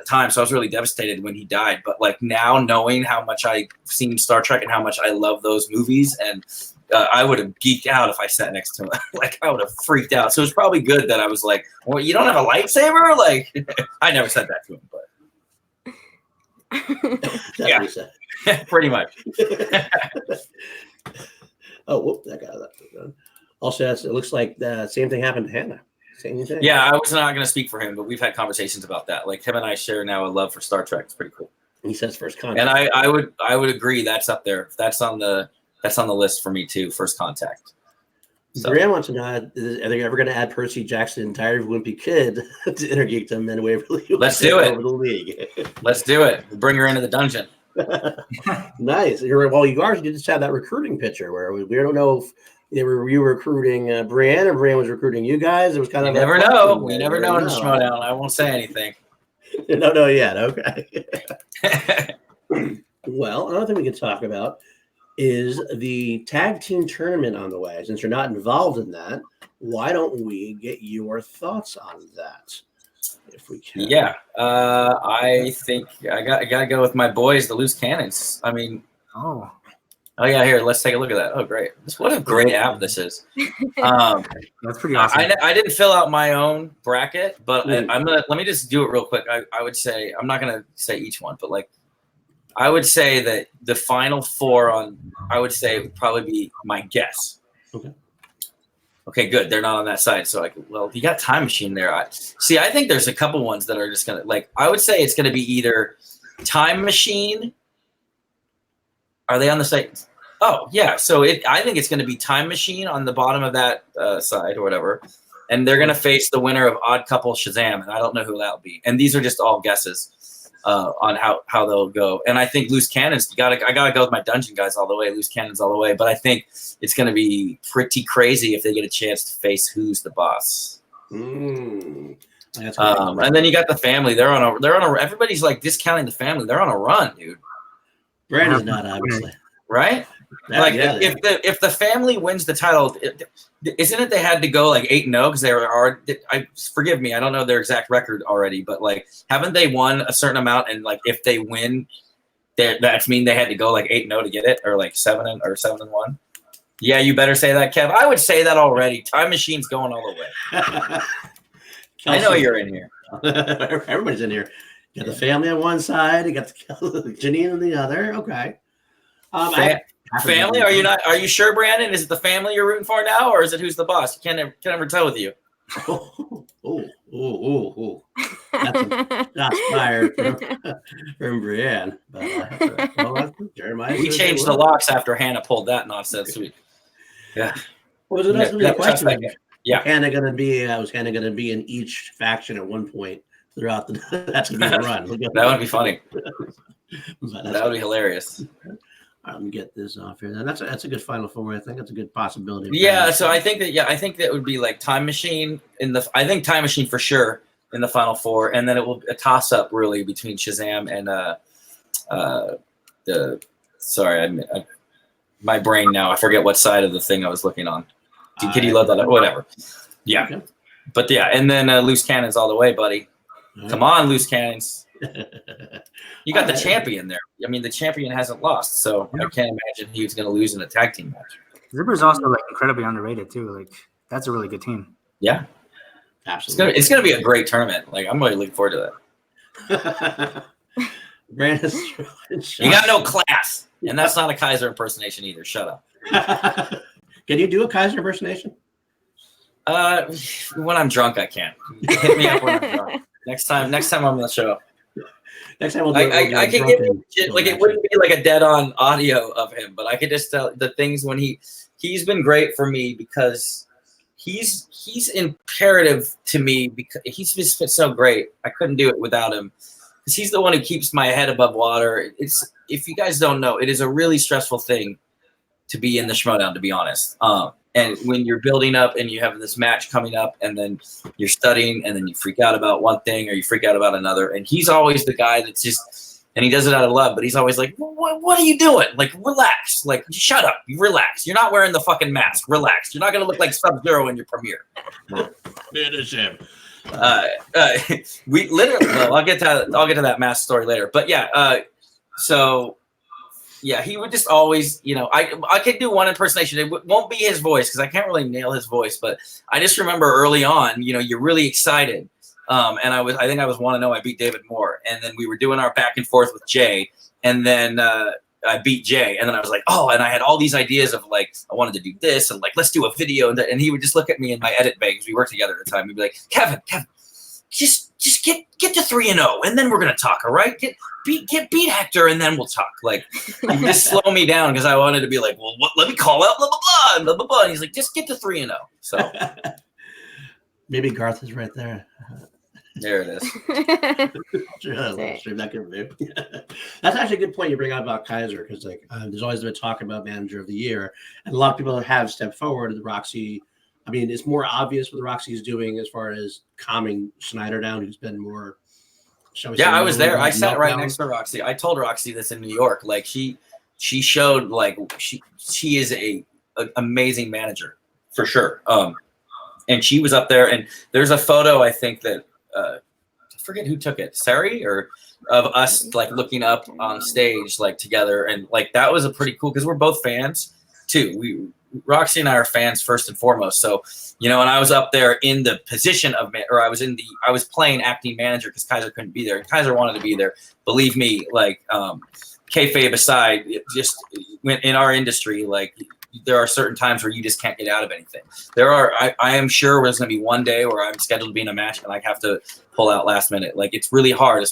time. So I was really devastated when he died. But like now, knowing how much I've seen Star Trek and how much I love those movies, and I would have geeked out if I sat next to him. Like I would have freaked out. So it was probably good that I was like, "Well, you don't have a lightsaber?" Like I never said that to him, but yeah, pretty much. Oh, whoop! That got that. Also, it looks like the same thing happened to Hannah. Same thing. Yeah, I was not going to speak for him, but we've had conversations about that. Like him and I share now a love for Star Trek. It's pretty cool. He says First Contact, and I would agree that's up there. That's on the list for me too. First Contact. So. Brian wants to know: are they ever going to add Percy Jackson and Diary of a Wimpy Kid to intergeek them in Waverly? Let's do it. Over the league. Let's do it. Bring her into the dungeon. Nice. Well, you just had that recruiting picture where we don't know if you were recruiting Brienne or Brienne was recruiting you guys. It was kind of never know. We never know in the Schmoedown. I won't say anything. Don't know yet. Okay. Well, another thing we could talk about is the tag team tournament on the way. Since you're not involved in that, why don't we get your thoughts on that? If we can. Yeah, I think I gotta go with my boys, the Loose Cannons. I mean, oh yeah, here, let's take a look at that. Oh, great! What a great app this is. That's pretty awesome. I didn't fill out my own bracket, but let me just do it real quick. I would say, I'm not gonna say each one, but like I would say that the final 4 I would say would probably be my guess. Okay, good. They're not on that side. So you got Time Machine there. I think there's a couple ones that are just going to, like, I would say it's going to be either Time Machine. Are they on the site? Oh, yeah. So I think it's going to be Time Machine on the bottom of that side or whatever. And they're going to face the winner of Odd Couple Shazam. And I don't know who that'll be. And these are just all guesses on how they'll go. And I think Loose Cannons, I gotta go with my dungeon guys all the way, Loose Cannons all the way. But I think it's gonna be pretty crazy if they get a chance to face Who's the Boss. And then you got the family. They're on a everybody's like discounting the family. They're on a run, dude. Brandon's not, obviously. Right? If the family wins the title, isn't it they had to go like 8-0 because they are? Forgive me, I don't know their exact record already, but like, haven't they won a certain amount? And like, if they win, that's mean they had to go like 8-0 to get it, or like 7-1. Yeah, you better say that, Kev. I would say that already. Time Machine's going all the way. I know you're in here. Everybody's in here. You got the family on one side. You got the Janine on the other. Okay. Family? Are you sure, Brandon? Is it the family you're rooting for now, or is it Who's the Boss? You can't ever tell with you. That's fired from Brienne. But, Jeremiah. We changed the locks after Hannah pulled that nonsense. Yeah. Well, that's really a question. Yeah. Was Hannah going to be in each faction at one point throughout the. That's gonna be a run. That would be funny. But That would be hilarious. All right, let me get this off here. That's a good final four. I think that's a good possibility. Yeah, so I think that would be like Time Machine I think Time Machine for sure in the final four, and then it will a toss up really between Shazam and my brain now. I forget what side of the thing I was looking on. Could you love that? Whatever. Yeah. Okay. But yeah, and then Loose Cannons all the way, buddy. Right. Come on, Loose Cannons. You got the champion there. I mean, the champion hasn't lost, so I can't imagine he was going to lose in a tag team match. Zipper's also like incredibly underrated too. Like that's a really good team. Yeah, absolutely. It's gonna be a great tournament. Like I'm really looking forward to that. Brandon, you got no class, and that's not a Kaiser impersonation either. Shut up. Can you do a Kaiser impersonation? When I'm drunk, I can. Hit me up when I'm drunk. Next time I'm on the show. Next time we'll I can give you like it wouldn't be like a dead on audio of him, but I could just tell the things when he's been great for me because he's imperative to me because he's just been so great. I couldn't do it without him because he's the one who keeps my head above water. It's if you guys don't know, it is a really stressful thing to be in the Schmoedown, to be honest. And when you're building up and you have this match coming up and then you're studying and then you freak out about one thing or you freak out about another. And he's always the guy that's just, and he does it out of love, but he's always like, what are you doing? Like, relax. Like, shut up. You relax. You're not wearing the fucking mask. Relax. You're not going to look like Sub-Zero in your premiere. Finish him. We literally, well, I'll get to that mask story later. But yeah, so... Yeah, he would just always, I could do one impersonation. It won't be his voice because I can't really nail his voice. But I just remember early on, you're really excited. And I think I was 1-0. I beat David Moore. And then we were doing our back and forth with Jay. And then I beat Jay. And then I was like, oh, and I had all these ideas of like, I wanted to do this and like, let's do a video. And he would just look at me in my edit bay because we worked together at the time. He'd be like, Kevin, just get to 3-0 and then we're gonna talk, all right? Get beat Hector and then we'll talk. Like he would just slow me down because I wanted to be like, well, let me call out blah blah blah and blah blah blah. And he's like, just get to 3-0. So maybe Garth is right there. There it is. That's actually a good point you bring up about Kaiser because like there's always been talk about manager of the year, and a lot of people have stepped forward. The Roxy. I mean, it's more obvious what Roxy is doing as far as calming Schneider down, who's been more. I was there. I sat right next to Roxy. I told Roxy this in New York. Like she showed like she is a amazing manager for sure. And she was up there, and there's a photo I think that I forget who took it, Sari or of us like looking up on stage like together, and like that was a pretty cool because we're both fans too. Roxy and I are fans first and foremost. So, and I was up there in the position of, or I was playing acting manager because Kaiser couldn't be there. And Kaiser wanted to be there. Believe me, like kayfabe aside, in our industry, like there are certain times where you just can't get out of anything. I am sure there's going to be one day where I'm scheduled to be in a match and I have to pull out last minute. Like it's really hard,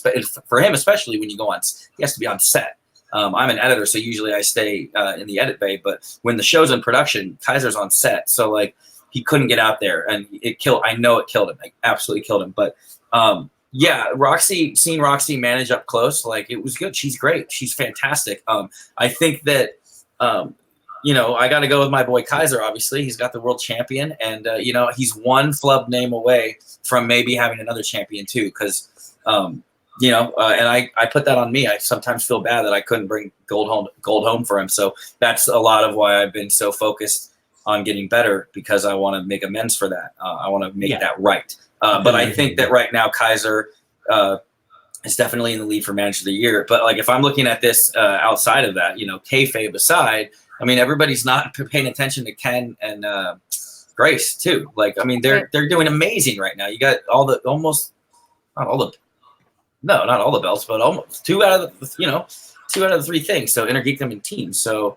for him, especially when you go on, he has to be on set. I'm an editor, so usually I stay in the edit bay. But when the show's in production, Kaiser's on set, so like he couldn't get out there, and I know it killed him. Like absolutely killed him. But yeah, seeing Roxy manage up close, like it was good. She's great. She's fantastic. I think that I got to go with my boy Kaiser. Obviously, he's got the world champion, and he's one flub name away from maybe having another champion too, because. And I put that on me. I sometimes feel bad that I couldn't bring gold home for him. So that's a lot of why I've been so focused on getting better because I want to make amends for that. I want to make that right. But I think that right now Kaiser is definitely in the lead for manager of the year. But like if I'm looking at this outside of that, kayfabe aside, I mean everybody's not paying attention to Ken and Grace too. Like I mean they're doing amazing right now. You got not all the belts, but almost two out of the three things. So Intergeek them in teams. So,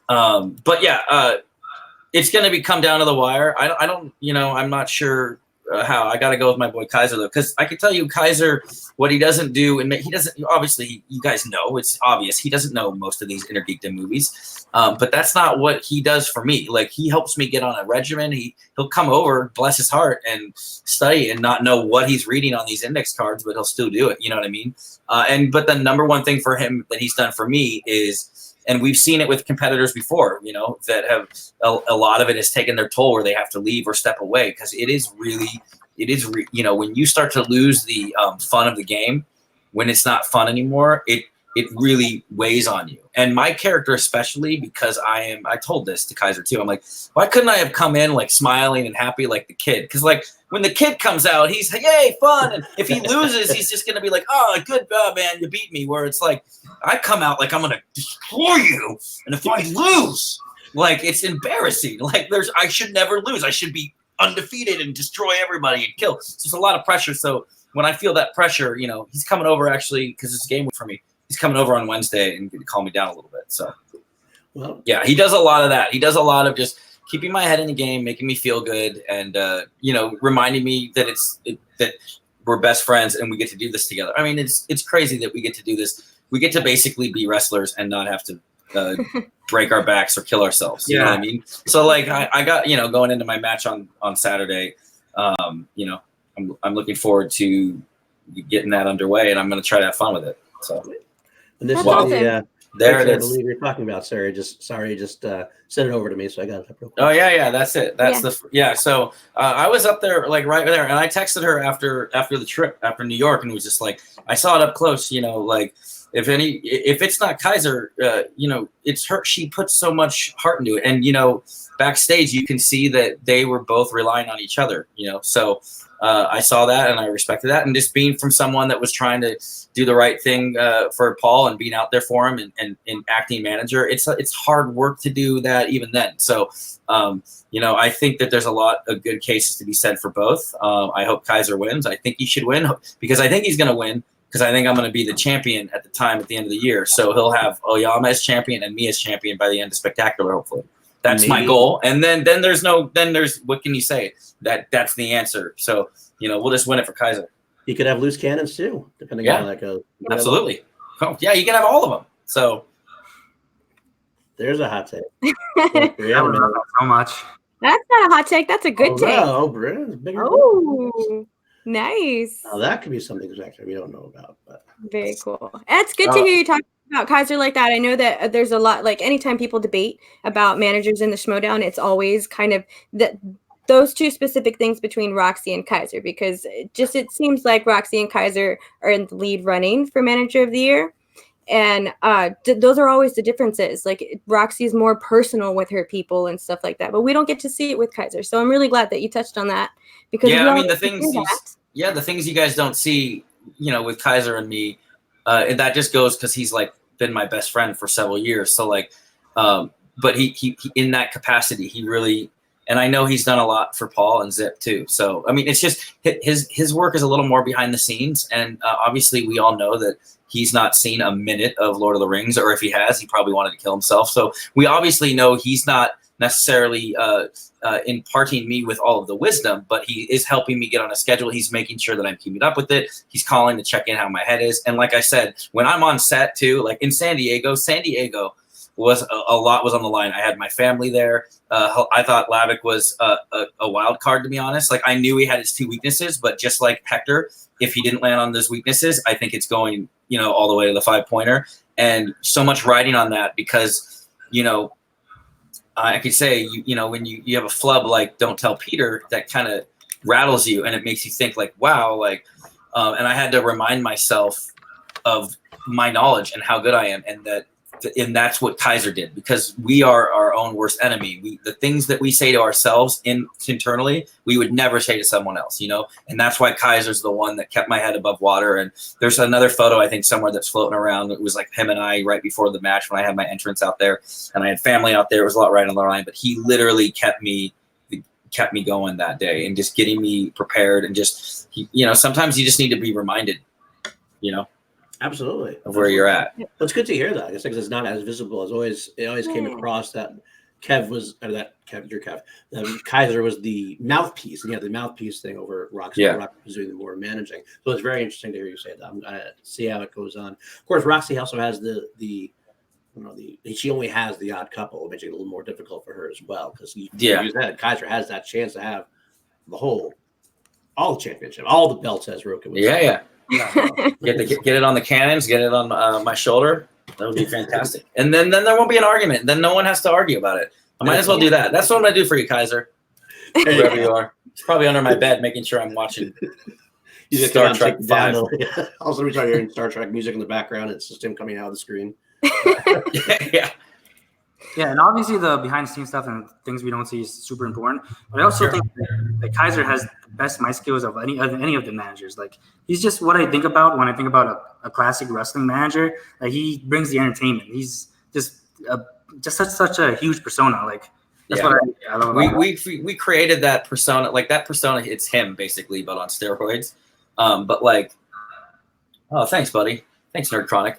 but yeah, it's going to come down to the wire. I don't, I'm not sure how I got to go with my boy Kaiser though, because I can tell you Kaiser, what he doesn't do, and he doesn't, obviously you guys know, it's obvious he doesn't know most of these Inner Geekdom movies, but that's not what he does for me. Like, he helps me get on a regimen. He'll come over, bless his heart, and study and not know what he's reading on these index cards, but he'll still do it. You know what I mean? But the number one thing for him that he's done for me is, and we've seen it with competitors before, you know, that have a lot of it has taken their toll where they have to leave or step away, because it is you know, when you start to lose the fun of the game, when it's not fun anymore, it really weighs on you. And my character especially, because I told this to Kaiser too. I'm like, why couldn't I have come in like smiling and happy like the kid? Because like when the kid comes out, he's yay, fun. And if he loses, he's just gonna be like, oh, good job, man, you beat me. Where it's like, I come out like I'm gonna destroy you, and if I lose, like, it's embarrassing. Like, I should never lose. I should be undefeated and destroy everybody and kill. So it's a lot of pressure. So when I feel that pressure, you know, he's coming over actually, because it's a game week for me. He's coming over on Wednesday and going to calm me down a little bit. So, well, yeah, he does a lot of that. He does a lot of just keeping my head in the game, making me feel good, and you know, reminding me that that we're best friends and we get to do this together. I mean, it's crazy that we get to do this. We get to basically be wrestlers and not have to break our backs or kill ourselves. You know what I mean? So like, I got, you know, going into my match on Saturday, you know, I'm looking forward to getting that underway, and I'm going to try to have fun with it. So. And this there it is. I believe you're talking about, Sarah. Just send it over to me, so I got it up real quick. Oh yeah, that's it. That's So I was up there, like right there, and I texted her after the trip, after New York, and was just like, I saw it up close. You know, like if it's not Kaiser, you know, it's her. She puts so much heart into it, and you know, backstage you can see that they were both relying on each other. You know, so. I saw that and I respected that, and just being from someone that was trying to do the right thing for Paul and being out there for him and acting manager, it's hard work to do that even then. So, you know, I think that there's a lot of good cases to be said for both. I hope Kaiser wins. I think he should win, because I think he's going to win, because I think I'm going to be the champion at the end of the year. So he'll have Oyama as champion and me as champion by the end of Spectacular, hopefully. That's my goal. And then there's what can you say? That's the answer. So, you know, we'll just win it for Kaiser. You could have loose cannons too, depending on how that goes. Absolutely. Oh, yeah, you can have all of them. So there's a hot take. So much. That's not a hot take. That's a good take. Oh, nice. Now that could be something exactly we don't know about. But very cool. It's good to hear you talk about Kaiser like that. I know that there's a lot, like anytime people debate about managers in the Schmoedown, it's always kind of those two specific things between Roxy and Kaiser, because it seems like Roxy and Kaiser are in the lead running for Manager of the Year. And those are always the differences. Like, Roxy's more personal with her people and stuff like that, but we don't get to see it with Kaiser. So I'm really glad that you touched on that, because I mean, the things you guys don't see, you know, with Kaiser and me, and that just goes because he's like been my best friend for several years. So like, but he in that capacity, he really, and I know he's done a lot for Paul and Zip too. So I mean, it's just his work is a little more behind the scenes, and obviously we all know that he's not seen a minute of Lord of the Rings, or if he has, he probably wanted to kill himself. So we obviously know he's not necessarily imparting me with all of the wisdom, but he is helping me get on a schedule. He's making sure that I'm keeping up with it. He's calling to check in how my head is. And like I said, when I'm on set too, like in San Diego was a lot was on the line. I had my family there. I thought Lavik was a wild card, to be honest. Like, I knew he had his two weaknesses, but just like Hector, if he didn't land on those weaknesses, I think it's going, you know, all the way to the 5-pointer. And so much riding on that, because, you know, I could say, you know, when you have a flub like Don't Tell Peter, that kind of rattles you, and it makes you think like, wow, like, and I had to remind myself of my knowledge and how good I am, and that's what Kaiser did, because we are our own worst enemy. The things that we say to ourselves internally, we would never say to someone else, you know, and that's why Kaiser's the one that kept my head above water. And there's another photo, I think, somewhere that's floating around. It was like him and I right before the match when I had my entrance out there, and I had family out there. It was a lot right on the line, but he literally kept me going that day, and just getting me prepared, and just, you know, sometimes you just need to be reminded, you know. Absolutely. Of where you're at. Well, it's good to hear that. It's like it's not as visible as always. It always came across that Kev was your Kev. Kaiser was the mouthpiece, and he had the mouthpiece thing over at Roxy. Yeah. Roxy was doing the more managing. So it's very interesting to hear you say that. I'm gonna see how it goes on. Of course, Roxy also has she only has the odd couple, making it a little more difficult for her as well. Because Kaiser has that chance to have all the championship, all the belts, as Roka was saying. Get it on the cannons, get it on my shoulder. That would be fantastic. And then there won't be an argument. Then no one has to argue about it. I might as well do that. That's what I'm gonna do for you, Kaiser. Wherever you are. It's probably under my bed, making sure I'm watching Star Trek 5. Also, we start hearing Star Trek music in the background. It's just him coming out of the screen. Yeah, and obviously the behind-the-scenes stuff and things we don't see is super important. But I also think that Kaiser has the best mic skills of any of the managers. Like, he's just what I think about when I think about a classic wrestling manager. Like, he brings the entertainment. He's just such a huge persona. Like, that's what I love about we created that persona. Like, that persona, it's him basically, but on steroids. But like, oh, thanks, buddy. Thanks, Nerd Chronic.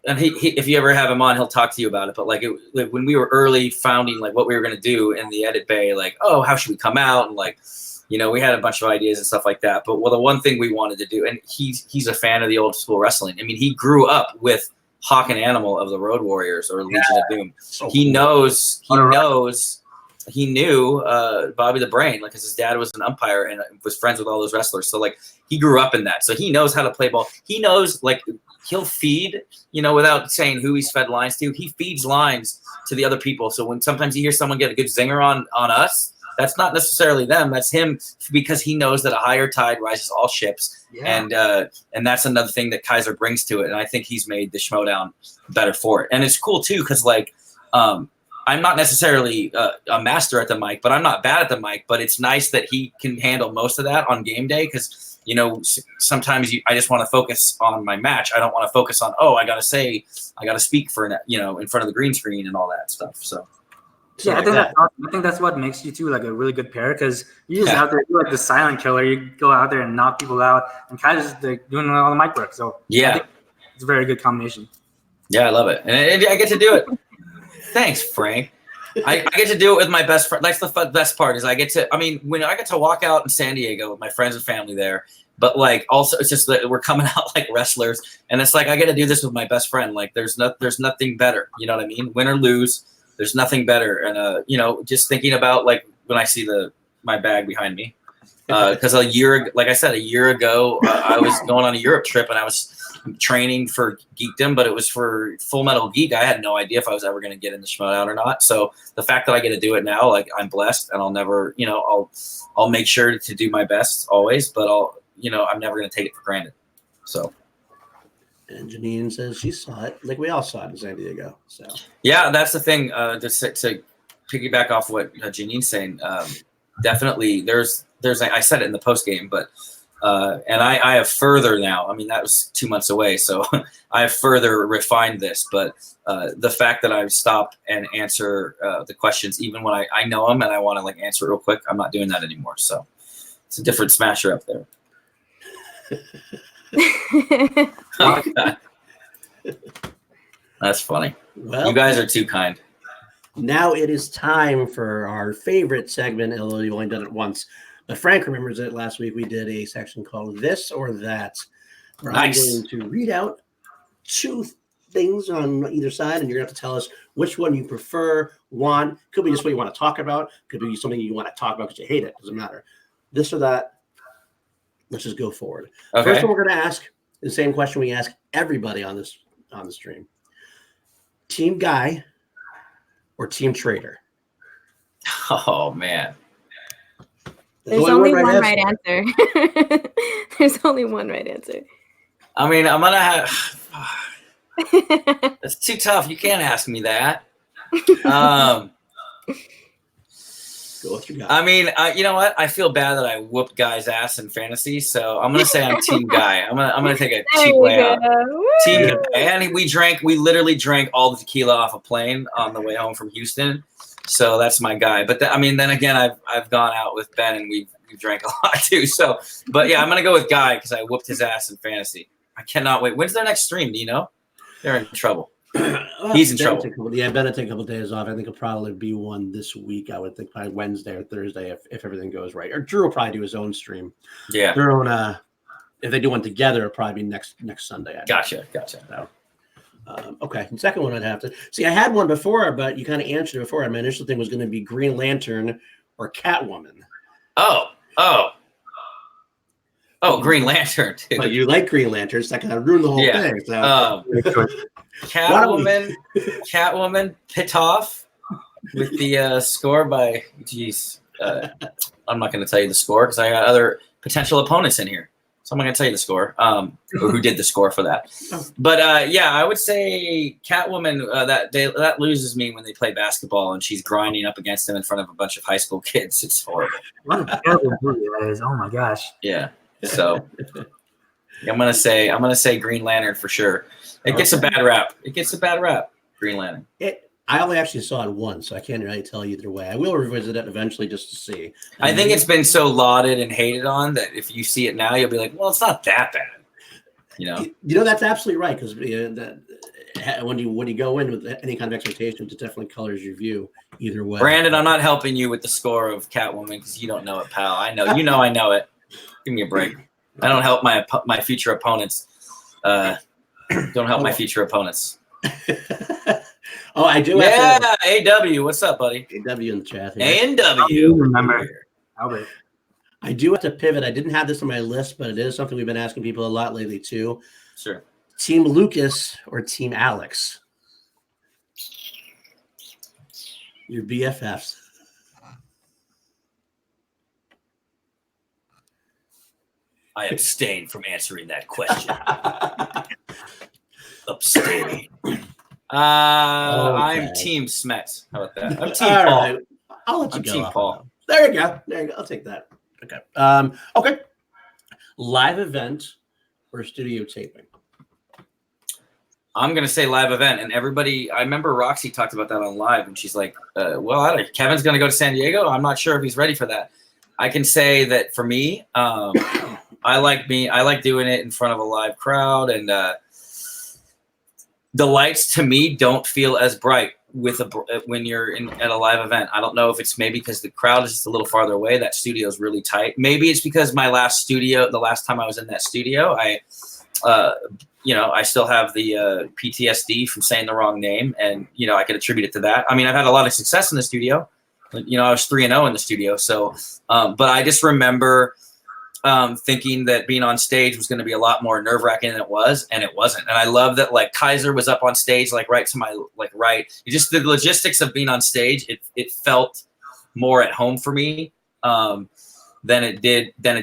And he if you ever have him on, he'll talk to you about it. But like when we were early founding like what we were going to do in the edit bay, like, oh, how should we come out? And like, we had a bunch of ideas and stuff like that. But the one thing we wanted to do, and he's a fan of the old school wrestling. I mean, he grew up with Hawk and Animal of the Road Warriors or Legion of Doom. So he knew Bobby the Brain, like, because his dad was an umpire and was friends with all those wrestlers. So like he grew up in that. So he knows how to play ball. He knows, like, he'll feed, without saying who he's fed lines to. He feeds lines to the other people. So when sometimes you hear someone get a good zinger on us, that's not necessarily them. That's him, because he knows that a higher tide rises all ships. Yeah. And that's another thing that Kaiser brings to it. And I think he's made the Schmoedown better for it. And it's cool too, because like, I'm not necessarily a master at the mic, but I'm not bad at the mic. But it's nice that he can handle most of that on game day, because sometimes I just want to focus on my match. I don't want to focus on, I got to speak for in front of the green screen and all that stuff. So yeah, I think that's what makes you two like a really good pair, because you're just out there, you're like the silent killer. You go out there and knock people out, and Kaiser's like doing all the mic work. So yeah, I think it's a very good combination. Yeah, I love it, and I get to do it. Thanks, Frank. I get to do it with my best friend. That's the best part, is when I get to walk out in San Diego with my friends and family there, but like also it's just that we're coming out like wrestlers, and it's like I get to do this with my best friend. Like there's nothing better. You know what I mean? Win or lose, there's nothing better. And just thinking about like when I see my bag behind me, because a year ago I was going on a Europe trip and I was training for Geekdom, but it was for Full Metal Geek. I had no idea if I was ever going to get in the Schmoedown or not. So the fact that I get to do it now, like, I'm blessed, and I'll never, I'll make sure to do my best always, but I'm never going to take it for granted. So. And Janine says she saw it, like we all saw it in San Diego. So yeah, that's the thing. To piggyback off what Janine's saying, definitely there's I said it in the post game, but. And I have further now. I mean, that was 2 months away, so I have further refined this. But the fact that I stop and answer the questions, even when I know them and I want to like answer real quick, I'm not doing that anymore. So it's a different smasher up there. Oh, God. That's funny. Well, you guys are too kind. Now it is time for our favorite segment, although you've only done it once. But Frank remembers it. Last week we did a section called This or That, where nice. I'm going to read out two things on either side, and you're going to have to tell us which one you prefer, want. Could be just what you want to talk about. Could be something you want to talk about because you hate it. Doesn't matter. This or that. Let's just go forward. Okay. First one we're going to ask is the same question we ask everybody on the stream. Team Guy or Team Trader? Oh, man. There's only one right answer. There's only one right answer. I mean, I'm gonna have. It's too tough. You can't ask me that. Go with your guy. I mean, you know what? I feel bad that I whooped Guy's ass in fantasy, so I'm gonna say I'm Team Guy. I'm gonna take a cheap way out. Team Guy. And we literally drank all the tequila off a plane on the way home from Houston. So that's my guy. But then again, I've gone out with Ben and we've drank a lot too. So, but yeah, I'm going to go with Guy because I whooped his ass in fantasy. I cannot wait. When's their next stream? Do you know? They're in trouble. He's in trouble. Yeah, Ben will take a couple of days off. I think it'll probably be one this week. I would think by Wednesday or Thursday if everything goes right. Or Drew will probably do his own stream. Yeah. Their own. If they do one together, it'll probably be next Sunday. Gotcha. So, okay. The second one I'd have to see. I had one before, but you kind of answered it before. My initial thing was going to be Green Lantern or Catwoman. Oh, Green Lantern, too. But you like Green Lantern, so that kind of ruined the whole thing. So. Catwoman, Pitoff with the score by, I'm not going to tell you the score because I got other potential opponents in here. So I'm not going to tell you the score, or who did the score for that. But yeah, I would say Catwoman, that loses me when they play basketball and she's grinding up against them in front of a bunch of high school kids. It's horrible. What a terrible movie that is. Oh my gosh. Yeah. So I'm gonna say Green Lantern for sure. It gets a bad rap. Green Lantern. I only actually saw it once, so I can't really tell either way. I will revisit it eventually just to see. I think it's been so lauded and hated on that if you see it now, you'll be like, well, it's not that bad. That's absolutely right, because when you go in with any kind of expectations, it definitely colors your view either way. Brandon, I'm not helping you with the score of Catwoman because you don't know it, pal. I know. I know it. Give me a break. I don't help my future opponents. Don't help my future opponents. Oh, I do. Yeah, AW. What's up, buddy? AW in the chat. AW. Remember, Albert. I do have to pivot. I didn't have this on my list, but it is something we've been asking people a lot lately too. Sure. Team Lucas or Team Alex? Your BFFs. I abstain from answering that question. Abstain. I'm Team Smets. How about that? I'm Team Paul. Right. I'll let you go. Team Paul. There you go. I'll take that. Okay. Okay. Live event or studio taping? I'm going to say live event. And everybody, I remember Roxy talked about that on live, and she's like, well, Kevin's going to go to San Diego. I'm not sure if he's ready for that. I can say that for me, I like doing it in front of a live crowd, and the lights to me don't feel as bright when you're at a live event. I don't know if it's maybe because the crowd is just a little farther away. That studio is really tight. Maybe it's because the last time I was in that studio, I still have the PTSD from saying the wrong name, and I could attribute it to that. I mean, I've had a lot of success in the studio. I was 3-0 in the studio. So, but I just remember thinking that being on stage was going to be a lot more nerve-wracking than it was, and it wasn't. And I love that Kaiser was up on stage, right to my right. Just the logistics of being on stage, it felt more at home for me than it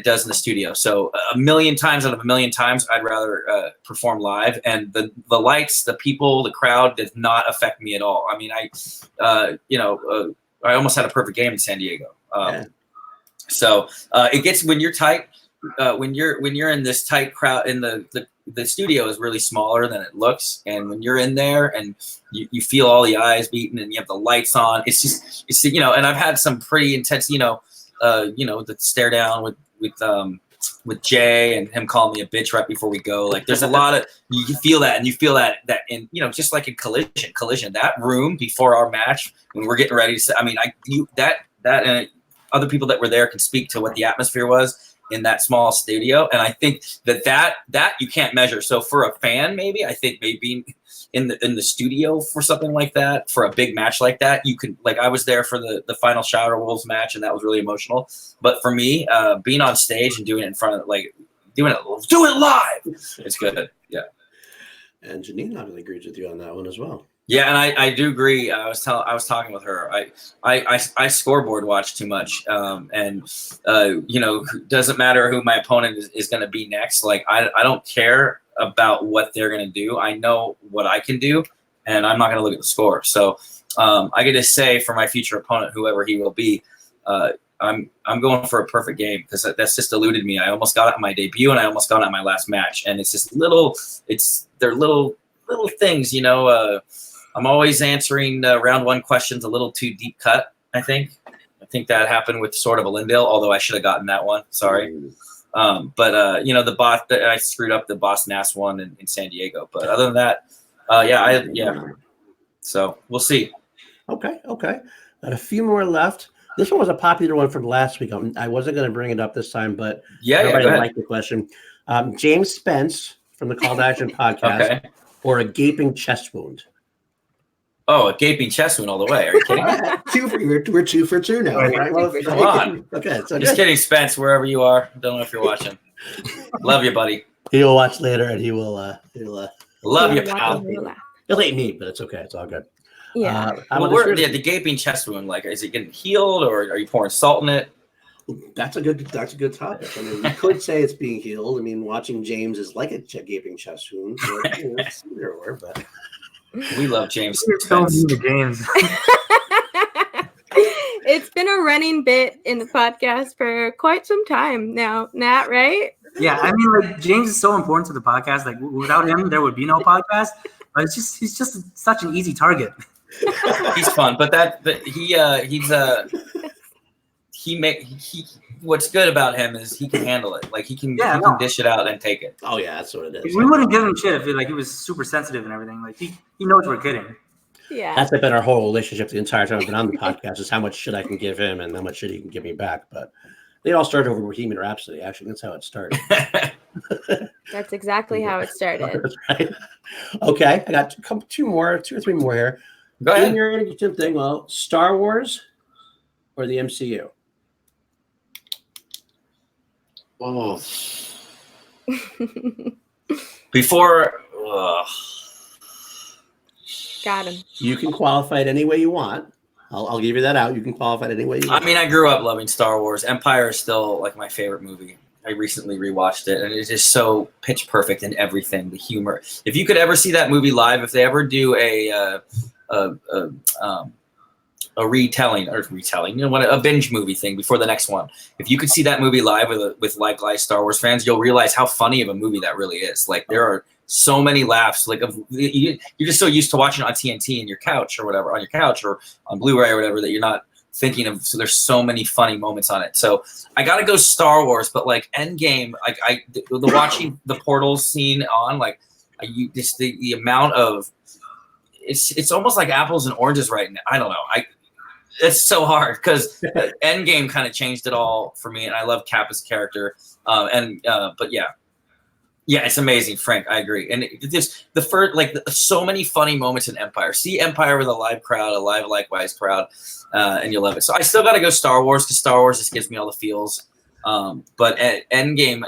does in the studio. So a million times out of a million times, I'd rather perform live. And the lights, the people, the crowd does not affect me at all. I mean, I almost had a perfect game in San Diego. So it gets, when you're tight, when you're in this tight crowd, in the studio is really smaller than it looks, and when you're in there and you feel all the eyes beating and you have the lights on, it's and I've had some pretty intense, the stare down with Jay and him calling me a bitch right before we go. Like, there's a lot of, you feel that, and you feel that in, just like in collision, that room before our match when we're getting ready to, I mean, that other people that were there can speak to what the atmosphere was in that small studio. And I think that you can't measure. So for a fan, maybe, I think maybe in the studio for something like that, for a big match like that, you can, I was there for the final Shower Wolves match, and that was really emotional. But for me, being on stage and doing it in front of, do it live, it's good. Yeah. And Janine obviously agrees with you on that one as well. Yeah, and I do agree. I was talking with her. I scoreboard watch too much, and doesn't matter who my opponent is going to be next. I don't care about what they're going to do. I know what I can do, and I'm not going to look at the score. So I get to say for my future opponent, whoever he will be, I'm going for a perfect game, because that's just eluded me. I almost got it in my debut, and I almost got it in my last match, and it's just they're little things, I'm always answering round one questions a little too deep cut, I think. I think that happened with sort of a Lindale, although I should have gotten that one. Sorry. The I screwed up the Boston Ass one in San Diego. But other than that, So we'll see. Okay. Got a few more left. This one was a popular one from last week. I wasn't going to bring it up this time, but everybody liked the question. James Spence from the Call to Action podcast, or a gaping chest wound? Oh, a gaping chest wound all the way. Are you kidding? We're 2 for 2 now. Right? Well, come on. Okay, so just kidding, Spence, wherever you are. Don't know if you're watching. Love you, buddy. He'll watch later, and he will. Love you, pal. He'll hate me, but it's okay. It's all good. Yeah. The gaping chest wound, like, is it getting healed, or are you pouring salt in it? That's a good topic. I mean, you could say it's being healed. I mean, watching James is like a gaping chest wound. But we love James. James. It's been a running bit in the podcast for quite some time now, Nat, right? Yeah, I mean, like, James is so important to the podcast. Like, without him, there would be no podcast. But he's just such an easy target. He's fun, but what's good about him is he can handle it. Like, he can dish it out and take it. Oh yeah, that's what it is. We wouldn't give him shit if he was super sensitive and everything. Like, he knows we're kidding. Yeah, that's been our whole relationship the entire time I've been on the podcast, is how much shit I can give him and how much shit he can give me back. But they all started over Bohemian Rhapsody. Actually, that's how it started. That's exactly how it started. That's right. Okay, I got 2 or 3 more here. Go ahead. In your thing, well, Star Wars or the MCU? Oh. Before. Got him. You can qualify it any way you want. I'll give you that out. You can qualify it any way you want. I mean, I grew up loving Star Wars. Empire is still like my favorite movie. I recently rewatched it, and it's just so pitch perfect in everything. The humor. If you could ever see that movie live, if they ever do a retelling, a binge movie thing before the next one. If you could see that movie live with like Star Wars fans, you'll realize how funny of a movie that really is. Like, there are so many laughs. Like, you're just so used to watching it on TNT on your couch or on Blu-ray or whatever, that you're not thinking of. So there's so many funny moments on it. So I got to go Star Wars, but like Endgame, like the watching the portals scene on, like, just the amount of, it's almost like apples and oranges right now. I don't know. It's so hard because Endgame kind of changed it all for me, and I love Cap as a character. But yeah, it's amazing, Frank. I agree. And so many funny moments in Empire. See Empire with a live crowd, a live likewise crowd, and you'll love it. So I still got to go Star Wars, because Star Wars just gives me all the feels. But at Endgame,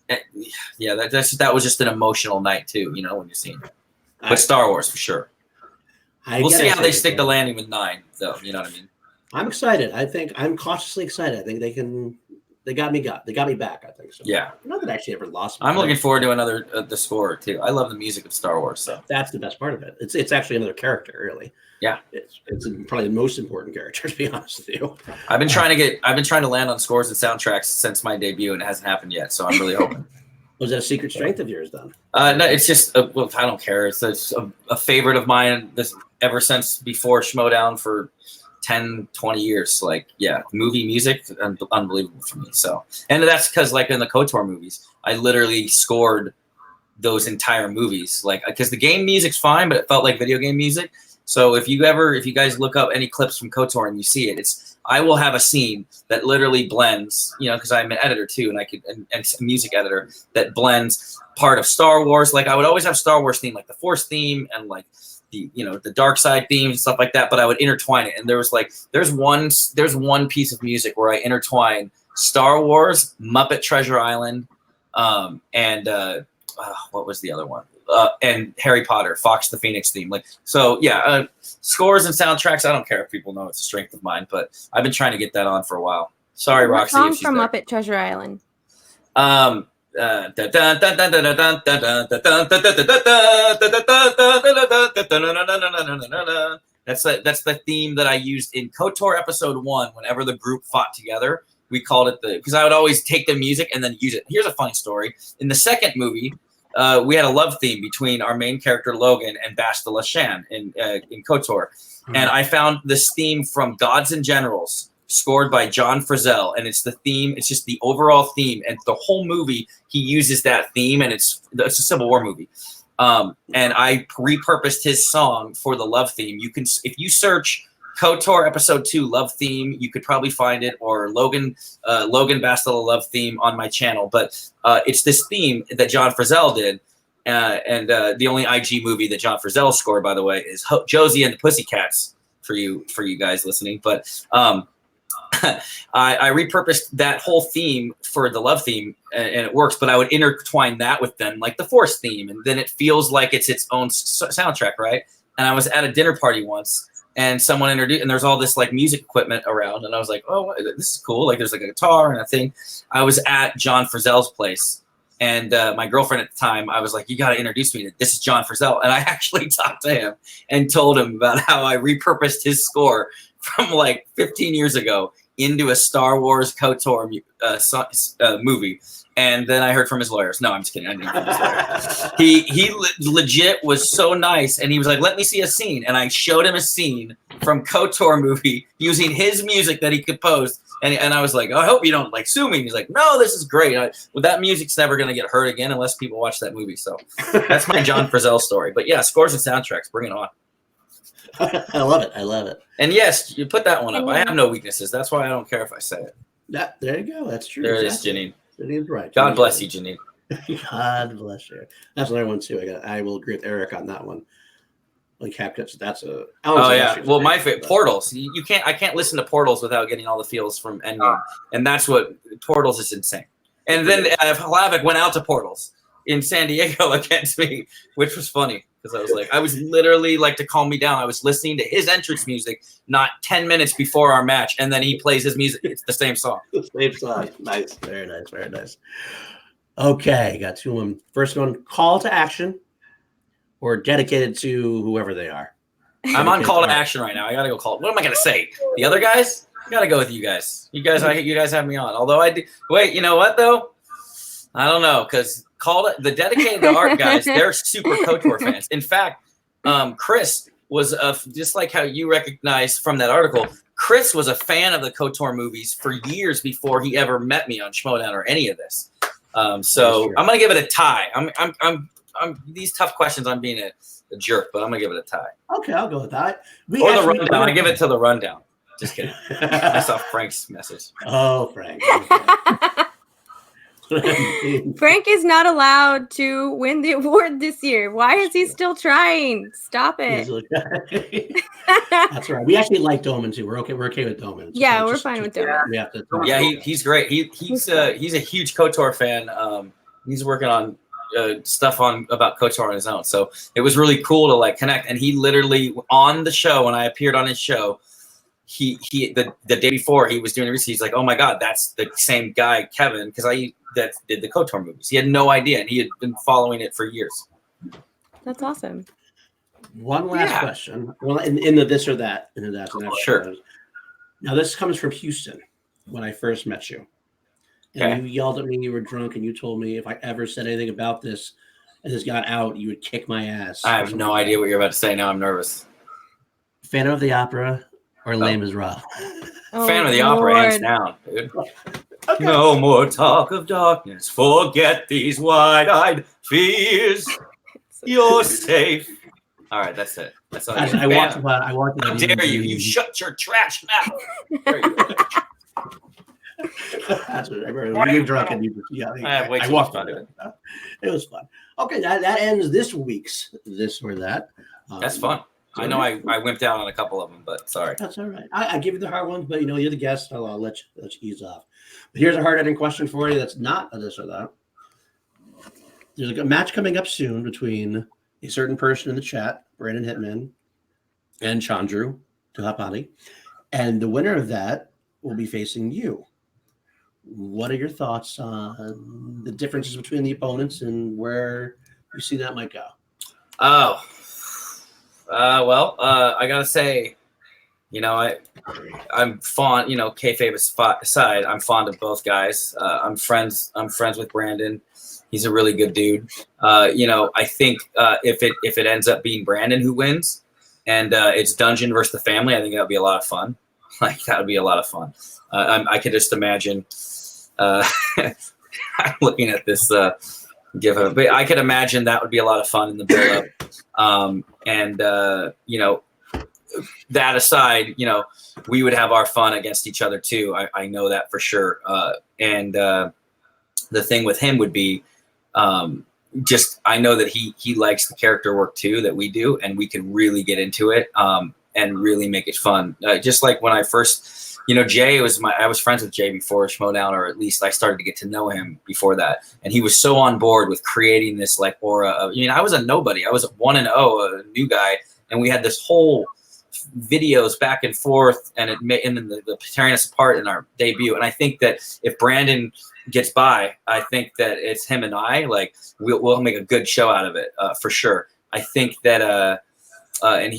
that was just an emotional night too. You know, when you're seeing it. But Star Wars for sure. We'll see how they stick the landing with 9, though. You know what I mean? I'm excited. I think I'm cautiously excited. I think they got me back. I think so. Yeah. Not that I actually ever lost me. I'm looking forward to another the score too. I love the music of Star Wars. So that's the best part of it. It's actually another character, really. Yeah. It's probably the most important character, to be honest with you. I've been trying to land on scores and soundtracks since my debut, and it hasn't happened yet. So I'm really hoping. Was that a secret strength of yours, then? No, it's just I don't care. It's a favorite of mine ever since before Schmoedown for 10, 20 years. Like, yeah, movie music, unbelievable for me. So, and that's because, like, in the KOTOR movies, I literally scored those entire movies. Like, because the game music's fine, but it felt like video game music. So if you guys look up any clips from KOTOR and you see it, I will have a scene that literally blends, because I'm an editor too, and and a music editor that blends part of Star Wars. Like, I would always have Star Wars theme, like the Force theme and like the dark side theme and stuff like that, but I would intertwine it. And there's one piece of music where I intertwine Star Wars, Muppet Treasure Island, and what was the other one? And Harry Potter, Fox the Phoenix theme. Like, so yeah, scores and soundtracks, I don't care if people know it's a strength of mine, but I've been trying to get that on for a while. Sorry, what Roxy. Song from Muppet Treasure Island. That's the theme that I used in KOTOR episode 1. Whenever the group fought together, we called it because I would always take the music and then use it. Here's a funny story. In the second movie, we had a love theme between our main character Logan and Bastila Lashan in KOTOR, and I found this theme from Gods and Generals, scored by John Frizzell, and it's the theme. It's just the overall theme, and the whole movie he uses that theme, and it's a Civil War movie. And I repurposed his song for the Love theme. You can, if you search KOTOR episode 2 Love theme, you could probably find it, or Logan Bastila Love theme on my channel. But it's this theme that John Frizzell did. And the only IG movie that John Frizzell scored, by the way, is Josie and the Pussycats, for you guys listening. But I repurposed that whole theme for the Love theme, and it works. But I would intertwine that with then like the Force theme, and then it feels like it's its own soundtrack, right? And I was at a dinner party once, and someone introduced, and there's all this like music equipment around, and I was like, oh, this is cool. Like there's like a guitar and a thing. I was at John Frizzell's place. And my girlfriend at the time, I was like, you got to introduce me to this is John Frizzell. And I actually talked to him and told him about how I repurposed his score from like 15 years ago into a Star Wars KOTOR movie. And then I heard from his lawyers. No, I'm just kidding. I didn't hear from his lawyers. He legit was so nice. And he was like, let me see a scene. And I showed him a scene from KOTOR movie using his music that he composed. And I was like, I hope you don't like sue me. And he's like, no, this is great. Well, that music's never going to get heard again unless people watch that movie. So that's my John Frizzell story. But yeah, scores and soundtracks, bring it on. I love it. I love it. And yes, you put that one up. I have no weaknesses. That's why I don't care if I say it. There you go. That's true. There exactly. It is, Janine. Janine's right. God bless you, Janine. God bless you. That's another one too. I will agree with Eric on that one. Like CapCut, that's a. Oh yeah. Well, my favorite Portals. You can't. I can't listen to Portals without getting all the feels from Endgame, and that's what Portals is insane. And then Hlavik went out to Portals in San Diego against me, which was funny because I was like, I was literally like, to calm me down, I was listening to his entrance music not 10 minutes before our match, and then he plays his music. It's the same song. The same song. Nice. Very nice. Very nice. Okay, got two of them. First one: call to action, or dedicated to whoever they are. I'm on call to action right now. I gotta go call. What am I gonna say? The other guys? I gotta go with you guys. You guys have me on. Although I do. Wait, you know what though? I don't know, because the dedicated to art guys, they're super KOTOR fans. In fact, Chris was just like how you recognized from that article. Chris was a fan of the KOTOR movies for years before he ever met me on Schmoedown or any of this. So I'm gonna give it a tie. I'm these tough questions. I'm being a jerk, but I'm gonna give it a tie. Okay, I'll go with that. Or the rundown. I give it to the rundown. Just kidding. I saw Frank's message. Oh, Frank. Frank is not allowed to win the award this year. Why is he still trying? Stop it. That's right. We actually like Doman too. We're okay with Doman. Yeah, we're fine with Doman. Yeah, he's great. He's a huge KOTOR fan. He's working on stuff about KOTOR on his own. So it was really cool to like connect. And he literally on the show, when I appeared on his show, the day before he was doing research, he's like, oh my God, that's the same guy, Kevin, because that did the KOTOR movies. He had no idea, and he had been following it for years. That's awesome. One last question. Well, in the this or that, into that. Sure. Now this comes from Houston. When I first met you, and you yelled at me, you were drunk, and you told me if I ever said anything about this and this got out, you would kick my ass. I have no idea what you're about to say. Now I'm nervous. Phantom of the Opera or Lame as Rough? Phantom of the Opera, hands down, dude. Okay. No more talk of darkness. Forget these wide-eyed fears. You're safe. All right, that's it. That's all. I want. How dare you? You shut your trash mouth. There you go. That's what I remember. When you were drunk and I walked on it. It was fun. Okay, that ends this week's This or That. That's fun. I know I wimped out on a couple of them, but sorry. That's all right. I give you the hard ones, but you're the guest. I'll let you ease off. But here's a hard-hitting question for you that's not a This or That. There's a match coming up soon between a certain person in the chat, Brandon Hitman, and Chandru Tuhapati. And the winner of that will be facing you. What are your thoughts on the differences between the opponents and where you see that might go? Oh, well, I gotta say, I'm fond. Kayfabe aside, I'm fond of both guys. I'm friends with Brandon. He's a really good dude. I think if it ends up being Brandon who wins, and it's Dungeon versus the family, I think that would be a lot of fun. Like that would be a lot of fun. I could just imagine. I'm looking at this give him. But I could imagine that would be a lot of fun in the build up. You know, that aside, you know, we would have our fun against each other too. I know that for sure. The thing with him would be, just I know that he likes the character work too that we do, and we can really get into it and really make it fun. Just like when I first, you know, Jay was I was friends with Jay before Schmoedown, or at least I started to get to know him before that, and he was so on board with creating this like aura of. I mean, I was a nobody. I was 1-0, a new guy, and we had this whole videos back and forth, and then the tearing us apart in our debut. And I think that if Brandon gets by, I think that it's him and I, like we'll make a good show out of it for sure. I think that and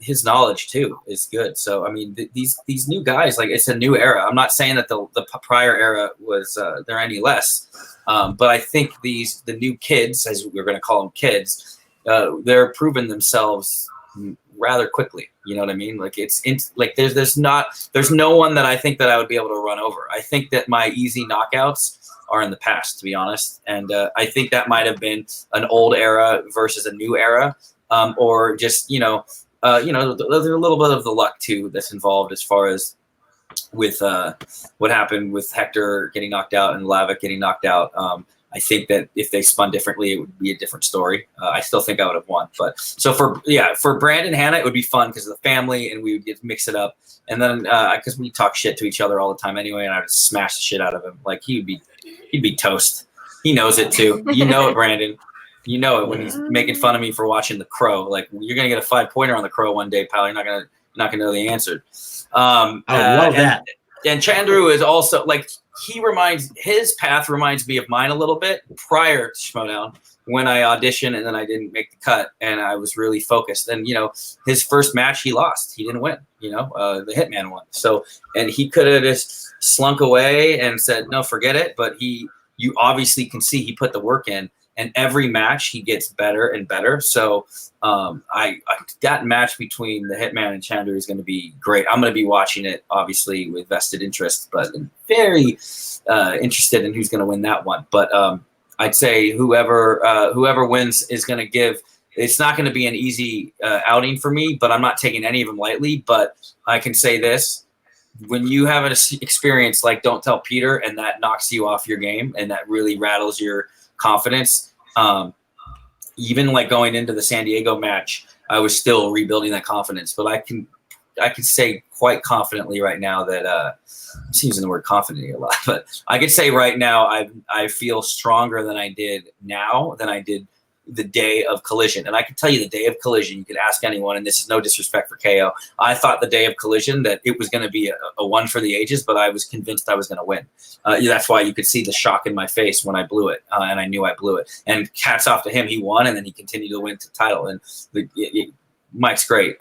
his knowledge too is good. So I mean, these new guys, like it's a new era. I'm not saying that the prior era was they're any less, but I think the new kids, as we're going to call them kids, they're proving themselves rather quickly. You know what I mean? Like like there's no one that I think that I would be able to run over. I think that my easy knockouts are in the past, to be honest. And I think that might have been an old era versus a new era, or just there's a little bit of the luck too that's involved as far as with what happened with Hector getting knocked out and Lava getting knocked out. I think that if they spun differently, it would be a different story. I still think I would have won. But so for Brandon Hannah, it would be fun because of the family, and we would get to mix it up. And then because we talk shit to each other all the time anyway, and I would smash the shit out of him. Like he'd be toast. He knows it too. You know it, Brandon. You know it when he's making fun of me for watching The Crow. Like you're gonna get a 5-pointer on The Crow one day, pal. You're not gonna know the answer. I would love that. And Chandru is also like his path reminds me of mine a little bit prior to Schmoedown when I auditioned and then I didn't make the cut and I was really focused. And his first match he lost. He didn't win. The Hitman won. So and he could have just slunk away and said no, forget it. But you obviously can see he put the work in. And every match he gets better and better. So that match between the Hitman and Chandru is going to be great. I'm going to be watching it, obviously, with vested interest, but I'm very interested in who's going to win that one. But I'd say whoever wins is going to give. It's not going to be an easy outing for me, but I'm not taking any of them lightly. But I can say this. When you have an experience like Don't Tell Peter and that knocks you off your game and that really rattles your confidence, even like going into the San Diego match, I was still rebuilding that confidence. But I can say quite confidently right now that I'm using the word confidently a lot, but I could say right now I feel stronger than I did the day of Collision. And I can tell you the day of Collision, you could ask anyone, and this is no disrespect for KO. I thought the day of Collision that it was going to be a one for the ages, but I was convinced I was going to win. That's why you could see the shock in my face when I blew it, and I knew I blew it. And hats off to him, he won, and then he continued to win the title. And Mike's great.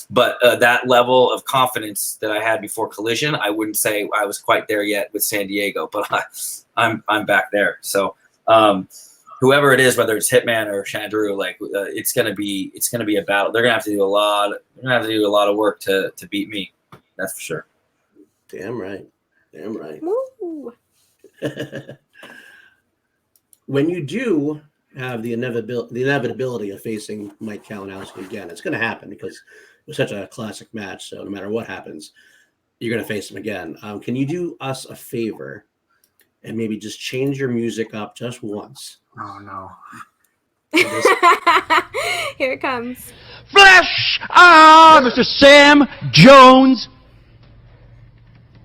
But that level of confidence that I had before Collision, I wouldn't say I was quite there yet with San Diego, but I'm back there. So whoever it is, whether it's Hitman or Chandru, like it's gonna be a battle. They're gonna have to do a lot of work to beat me. That's for sure. Damn right. Woo. When you do have the inevitability of facing Mike Kalinowski again, it's going to happen because it was such a classic match. So no matter what happens, you're going to face him again. Can you do us a favor and maybe just change your music up just once? Oh no. Here it comes. Flesh, Mr. Sam Jones.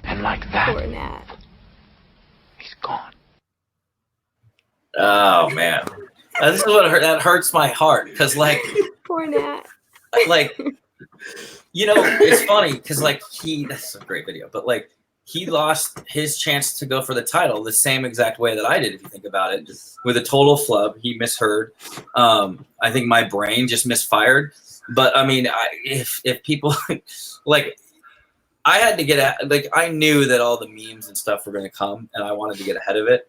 And like that, Poor Nat. he's gone. Oh man, this is what that hurts my heart because Poor Nat. It's funny because that's a great video, but he lost his chance to go for the title the same exact way that I did, if you think about it, with a total flub. He misheard. I think my brain just misfired. But I mean, if people I had to get I knew that all the memes and stuff were going to come, and I wanted to get ahead of it.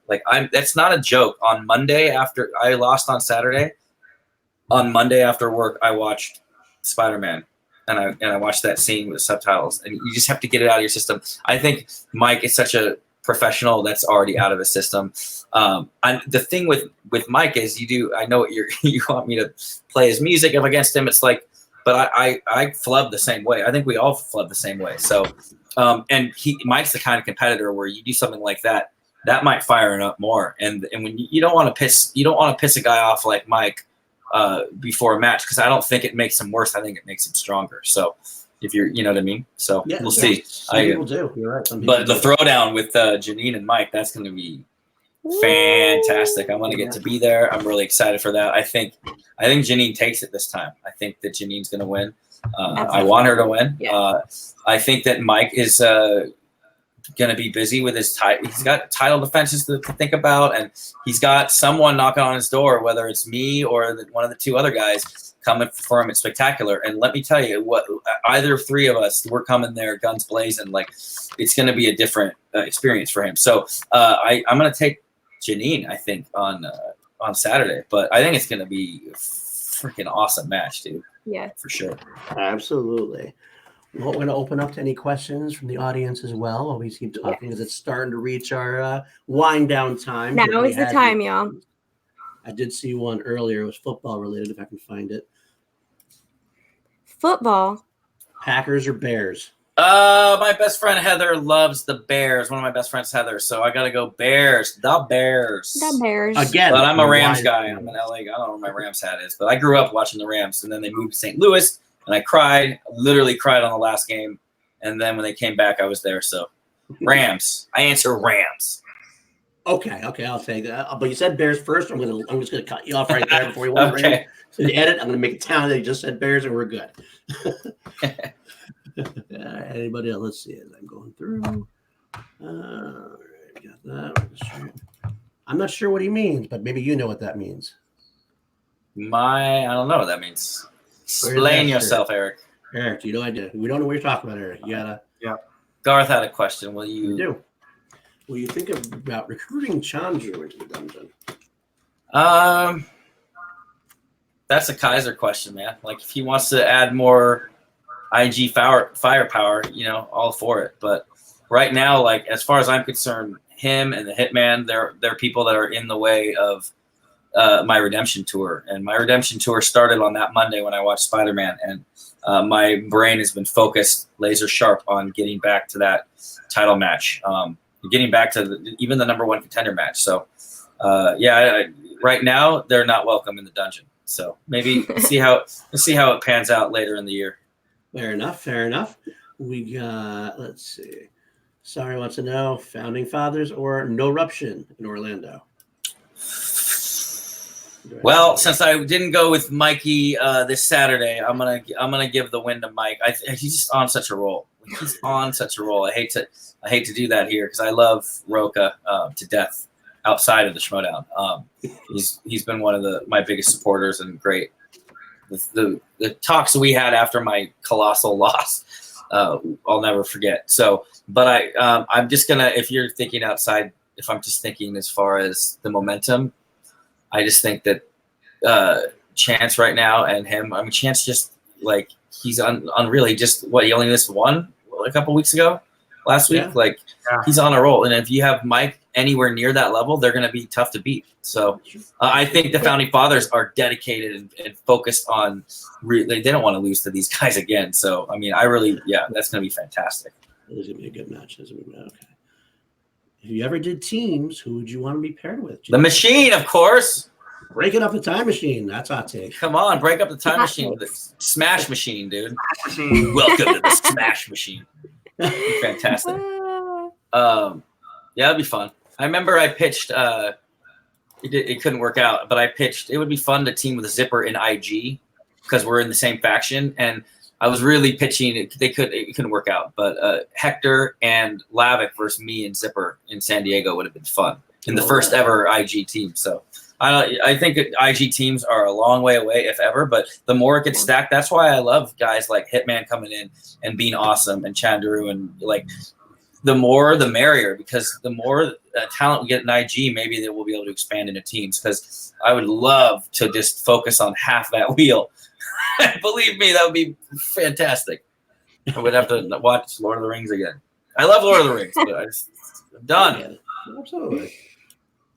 That's not a joke. On Monday after I lost on Saturday, on Monday after work, I watched Spider-Man. And I watched that scene with the subtitles, and you just have to get it out of your system. I think Mike is such a professional that's already out of his system. The thing with Mike is I know what you want me to play his music up against him. It's like, but I flub the same way. I think we all flub the same way. So, and Mike's the kind of competitor where you do something like that might fire it up more. And when you don't want to piss a guy off like Mike before a match, because I don't think it makes him worse. I think it makes him stronger. So if you know what I mean. So we'll see. Some people do. You're right. But the throwdown with Janine and Mike, that's going to be fantastic. I'm going to get to be there. I'm really excited for that. I think Janine takes it this time. I think that Janine's going to win. I want her to win. Yeah. I think that Mike is going to be busy with his title. He's got title defenses to think about, and he's got someone knocking on his door, whether it's me or one of the two other guys coming for him at Spectacular. And let me tell you, what either three of us, we're coming there guns blazing. Like, it's going to be a different experience for him. So I'm going to take Janine, I think, on Saturday, but I think it's going to be a freaking awesome match, dude. Yeah, for sure. Absolutely. Well, we're going to open up to any questions from the audience as well while we keep talking, because it's starting to reach our wind down time. Now is the time, y'all. I did see one earlier. It was football related, if I can find it. Football. Packers or Bears? My best friend Heather loves the Bears. One of my best friends, Heather. So I got to go Bears. The Bears. The Bears. Again. But I'm a Rams guy. I'm an LA guy. I don't know what my Rams hat is, but I grew up watching the Rams, and then they moved to St. Louis, and I cried, literally cried on the last game. And then when they came back, I was there. So Rams. I answer Rams. Okay, I'll take that. But you said Bears first. I'm just gonna cut you off right there before you want to okay. So the edit, I'm gonna make it sound that you just said Bears and we're good. Anybody else? Let's see as I'm going through. Got that. I'm not sure what he means, but maybe you know what that means. I don't know what that means. Explain yourself, Eric. Eric, you know idea. We don't know what you're talking about, Eric. You gotta. Yeah. Garth had a question. Will you? You do. Will you think about recruiting Chandru into the dungeon? That's a Kaiser question, man. Like, if he wants to add more IG firepower, all for it. But right now, like, as far as I'm concerned, him and the Hitman, they're people that are in the way of my redemption tour. And my redemption tour started on that Monday when I watched Spider-Man, and my brain has been focused laser sharp on getting back to that title match. Getting back to even the number one contender match. So, right now they're not welcome in the dungeon. So maybe see how it pans out later in the year. Fair enough. We got, let's see. Sorry wants to know, founding fathers or no eruption in Orlando? Well, since I didn't go with Mikey this Saturday, I'm gonna give the win to Mike. He's just on such a roll. He's on such a roll. I hate to do that here because I love Roca to death outside of the Schmoedown. He's been one of my biggest supporters and great. The talks we had after my colossal loss, I'll never forget. So, but I'm just gonna, if you're thinking outside, if I'm just thinking as far as the momentum, I just think that Chance right now and him. I mean, Chance just like he's unreal. He only missed one a couple weeks ago, last week. Yeah. He's on a roll. And if you have Mike anywhere near that level, they're going to be tough to beat. So I think the founding fathers are dedicated and focused on. They don't want to lose to these guys again. So I mean, that's going to be fantastic. This is going to be a good match. Okay. If you ever did teams, who would you want to be paired with? The Machine, of course. Breaking up the time machine. That's hot take. Come on, break up the time machine. The Smash Machine, dude. Welcome to the Smash Machine. Fantastic. It'd be fun. I remember I pitched. It couldn't work out, but I pitched. It would be fun to team with Zipper in IG because we're in the same faction, and I was really pitching. It couldn't work out, but Hector and Lavick versus me and Zipper in San Diego would have been fun in the first ever IG team. So I think IG teams are a long way away, if ever. But the more it gets stacked, that's why I love guys like Hitman coming in and being awesome, and Chandru, and like the more the merrier, because the more talent we get in IG, maybe they will be able to expand into teams. Because I would love to just focus on half that wheel. Believe me, that would be fantastic. I would have to watch Lord of the Rings again. I love Lord of the Rings, but Done. Absolutely.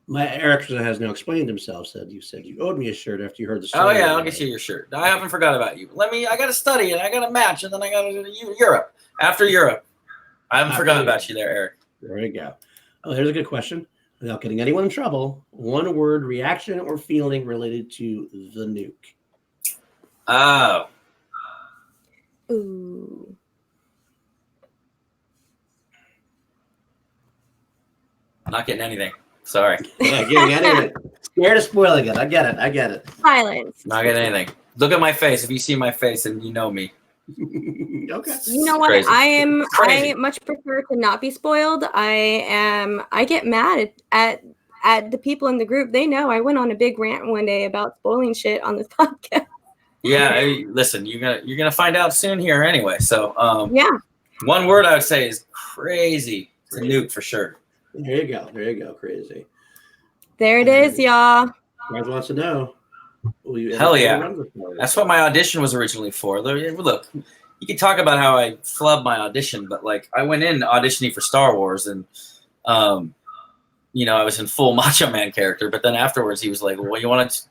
My Eric has now explained himself. You said you owed me a shirt after you heard the story. Oh yeah, I'll get you your shirt. I haven't forgot about you. I got to study and I got to match and then I got to go to Europe. After Europe, I haven't forgotten about you there, Eric. There we go. Oh, there's a good question. Without getting anyone in trouble, one word reaction or feeling related to the nuke. Oh. Ooh. I'm not getting anything. Sorry. Yeah, getting anything. Scared of spoiling it. I get it. Silence. Not getting anything. Look at my face. If you see my face, then you know me. Okay. You know what? Crazy. I much prefer to not be spoiled. I get mad at the people in the group. They know I went on a big rant one day about spoiling shit on this podcast. Yeah, listen, you're gonna find out soon here anyway. So yeah. One word I would say is crazy. It's a nuke for sure. There you go. Crazy. There it is, y'all. Guys wants to know. Hell yeah. That's what my audition was originally for. Look, you can talk about how I flubbed my audition, but like I went in auditioning for Star Wars and I was in full Macho Man character, but then afterwards he was like, well, let's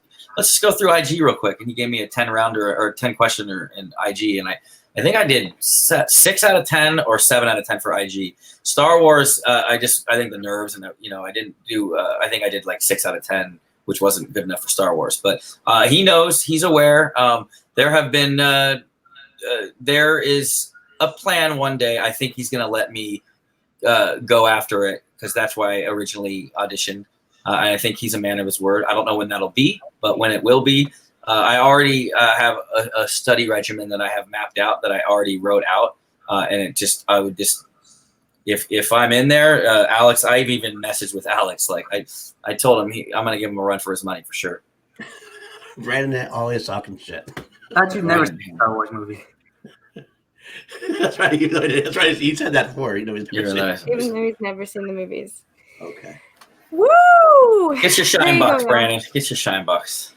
just go through IG real quick. And he gave me a 10 rounder or 10 questioner in IG. And I think I did 6 out of 10 or 7 out of 10 for IG. Star Wars, I think the nerves and I didn't do. I think I did like 6 out of 10, which wasn't good enough for Star Wars. But he knows, he's aware. There is a plan one day. I think he's gonna let me go after it because that's why I originally auditioned. And I think he's a man of his word. I don't know when that'll be, but when it will be. I already have a study regimen that I have mapped out that I already wrote out, and if I'm in there, Alex, I've even messaged with Alex. Like I told him I'm gonna give him a run for his money for sure. Brandon always talking shit. Thought you've never seen a Star Wars movie. That's right. That's right. He said that before. He's never Even though he's never seen the movies. Okay. Woo! Get your shine box, Brandon. Get your shine box.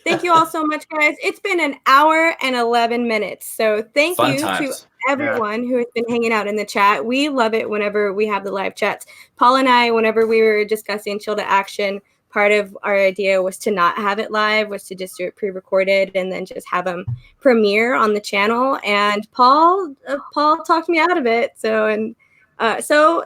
Thank you all so much, guys. It's been an hour and 11 minutes. So thank Fun you times. to everyone who has been hanging out in the chat. We love it whenever we have the live chats. Paul and I, whenever we were discussing Chill to Action, part of our idea was to not have it live, was to just do it pre-recorded and then just have them premiere on the channel. And Paul talked me out of it. So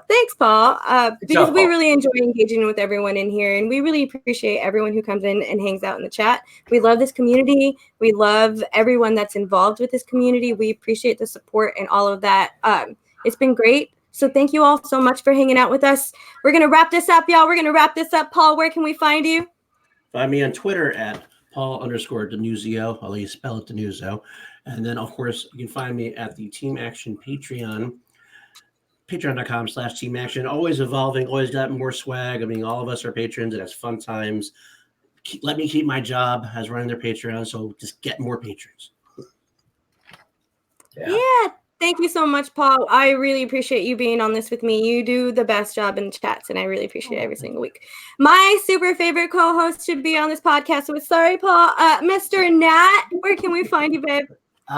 thanks, Paul, because we really enjoy engaging with everyone in here, and we really appreciate everyone who comes in and hangs out in the chat. We love this community. We love everyone that's involved with this community. We appreciate the support and all of that. It's been great. So thank you all so much for hanging out with us. We're going to wrap this up, y'all. We're going to wrap this up. Paul, where can we find you? Find me on Twitter at Paul_Denuzio. I'll let you spell it Denuzio. And then, of course, you can find me at the Team Action Patreon. Patreon.com/Team Action. Always evolving, always got more swag. I mean, all of us are patrons. It has fun times. Let me keep my job as running their Patreon, so just get more patrons. Yeah. Thank you so much, Paul. I really appreciate you being on this with me. You do the best job in the chats, and I really appreciate it every single week. My super favorite co-host should be on this podcast. So sorry, Paul. Mr. Nat, where can we find you, babe?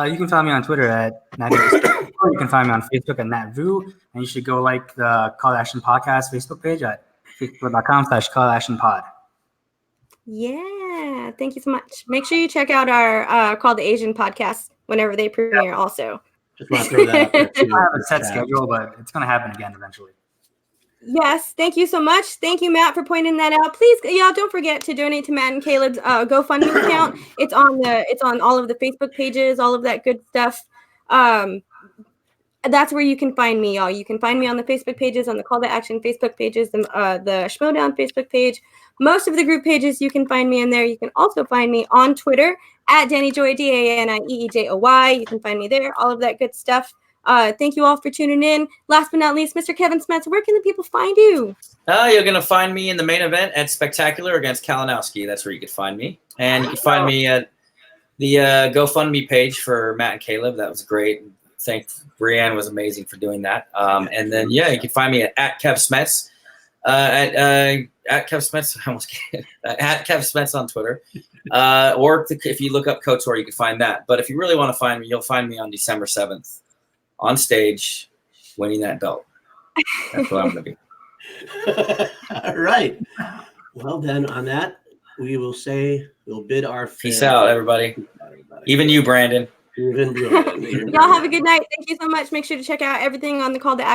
You can find me on Twitter at Nat. Or you can find me on Facebook at NatVu, and you should go like the Call to Action Podcast Facebook page at facebook.com/Call to Action Pod. Yeah, thank you so much. Make sure you check out our Call to Asian podcast whenever they premiere also. Just want to throw that out there too. I have a set schedule, but it's going to happen again eventually. Yes, thank you so much. Thank you, Matt, for pointing that out. Please, y'all, don't forget to donate to Matt and Caleb's GoFundMe account. It's on all of the Facebook pages, all of that good stuff. That's where you can find me, y'all. You can find me on the Facebook pages, on the Call to Action Facebook pages, the Schmoedown Facebook page. Most of the group pages, you can find me in there. You can also find me on Twitter at DannyJoy, DANIEEJOY. You can find me there, all of that good stuff. Thank you all for tuning in. Last but not least, Mr. Kevin Smets, where can the people find you? You're going to find me in the main event at Spectacular against Kalinowski. That's where you can find me. And you can find me at the GoFundMe page for Matt and Caleb. That was great. Brianne was amazing for doing that. And then, you can find me at Kev Smets. At Kev Smets, I almost can't. At Kev Smets on Twitter. Or if you look up KOTOR, you can find that. But if you really want to find me, you'll find me on December 7th on stage winning that belt. That's what I'm gonna be. All right. Well, then on that, we will say we'll bid our Peace out, everybody. Even you, Brandon. Even Brandon. Y'all have a good night. Thank you so much. Make sure to check out everything on the Call to Action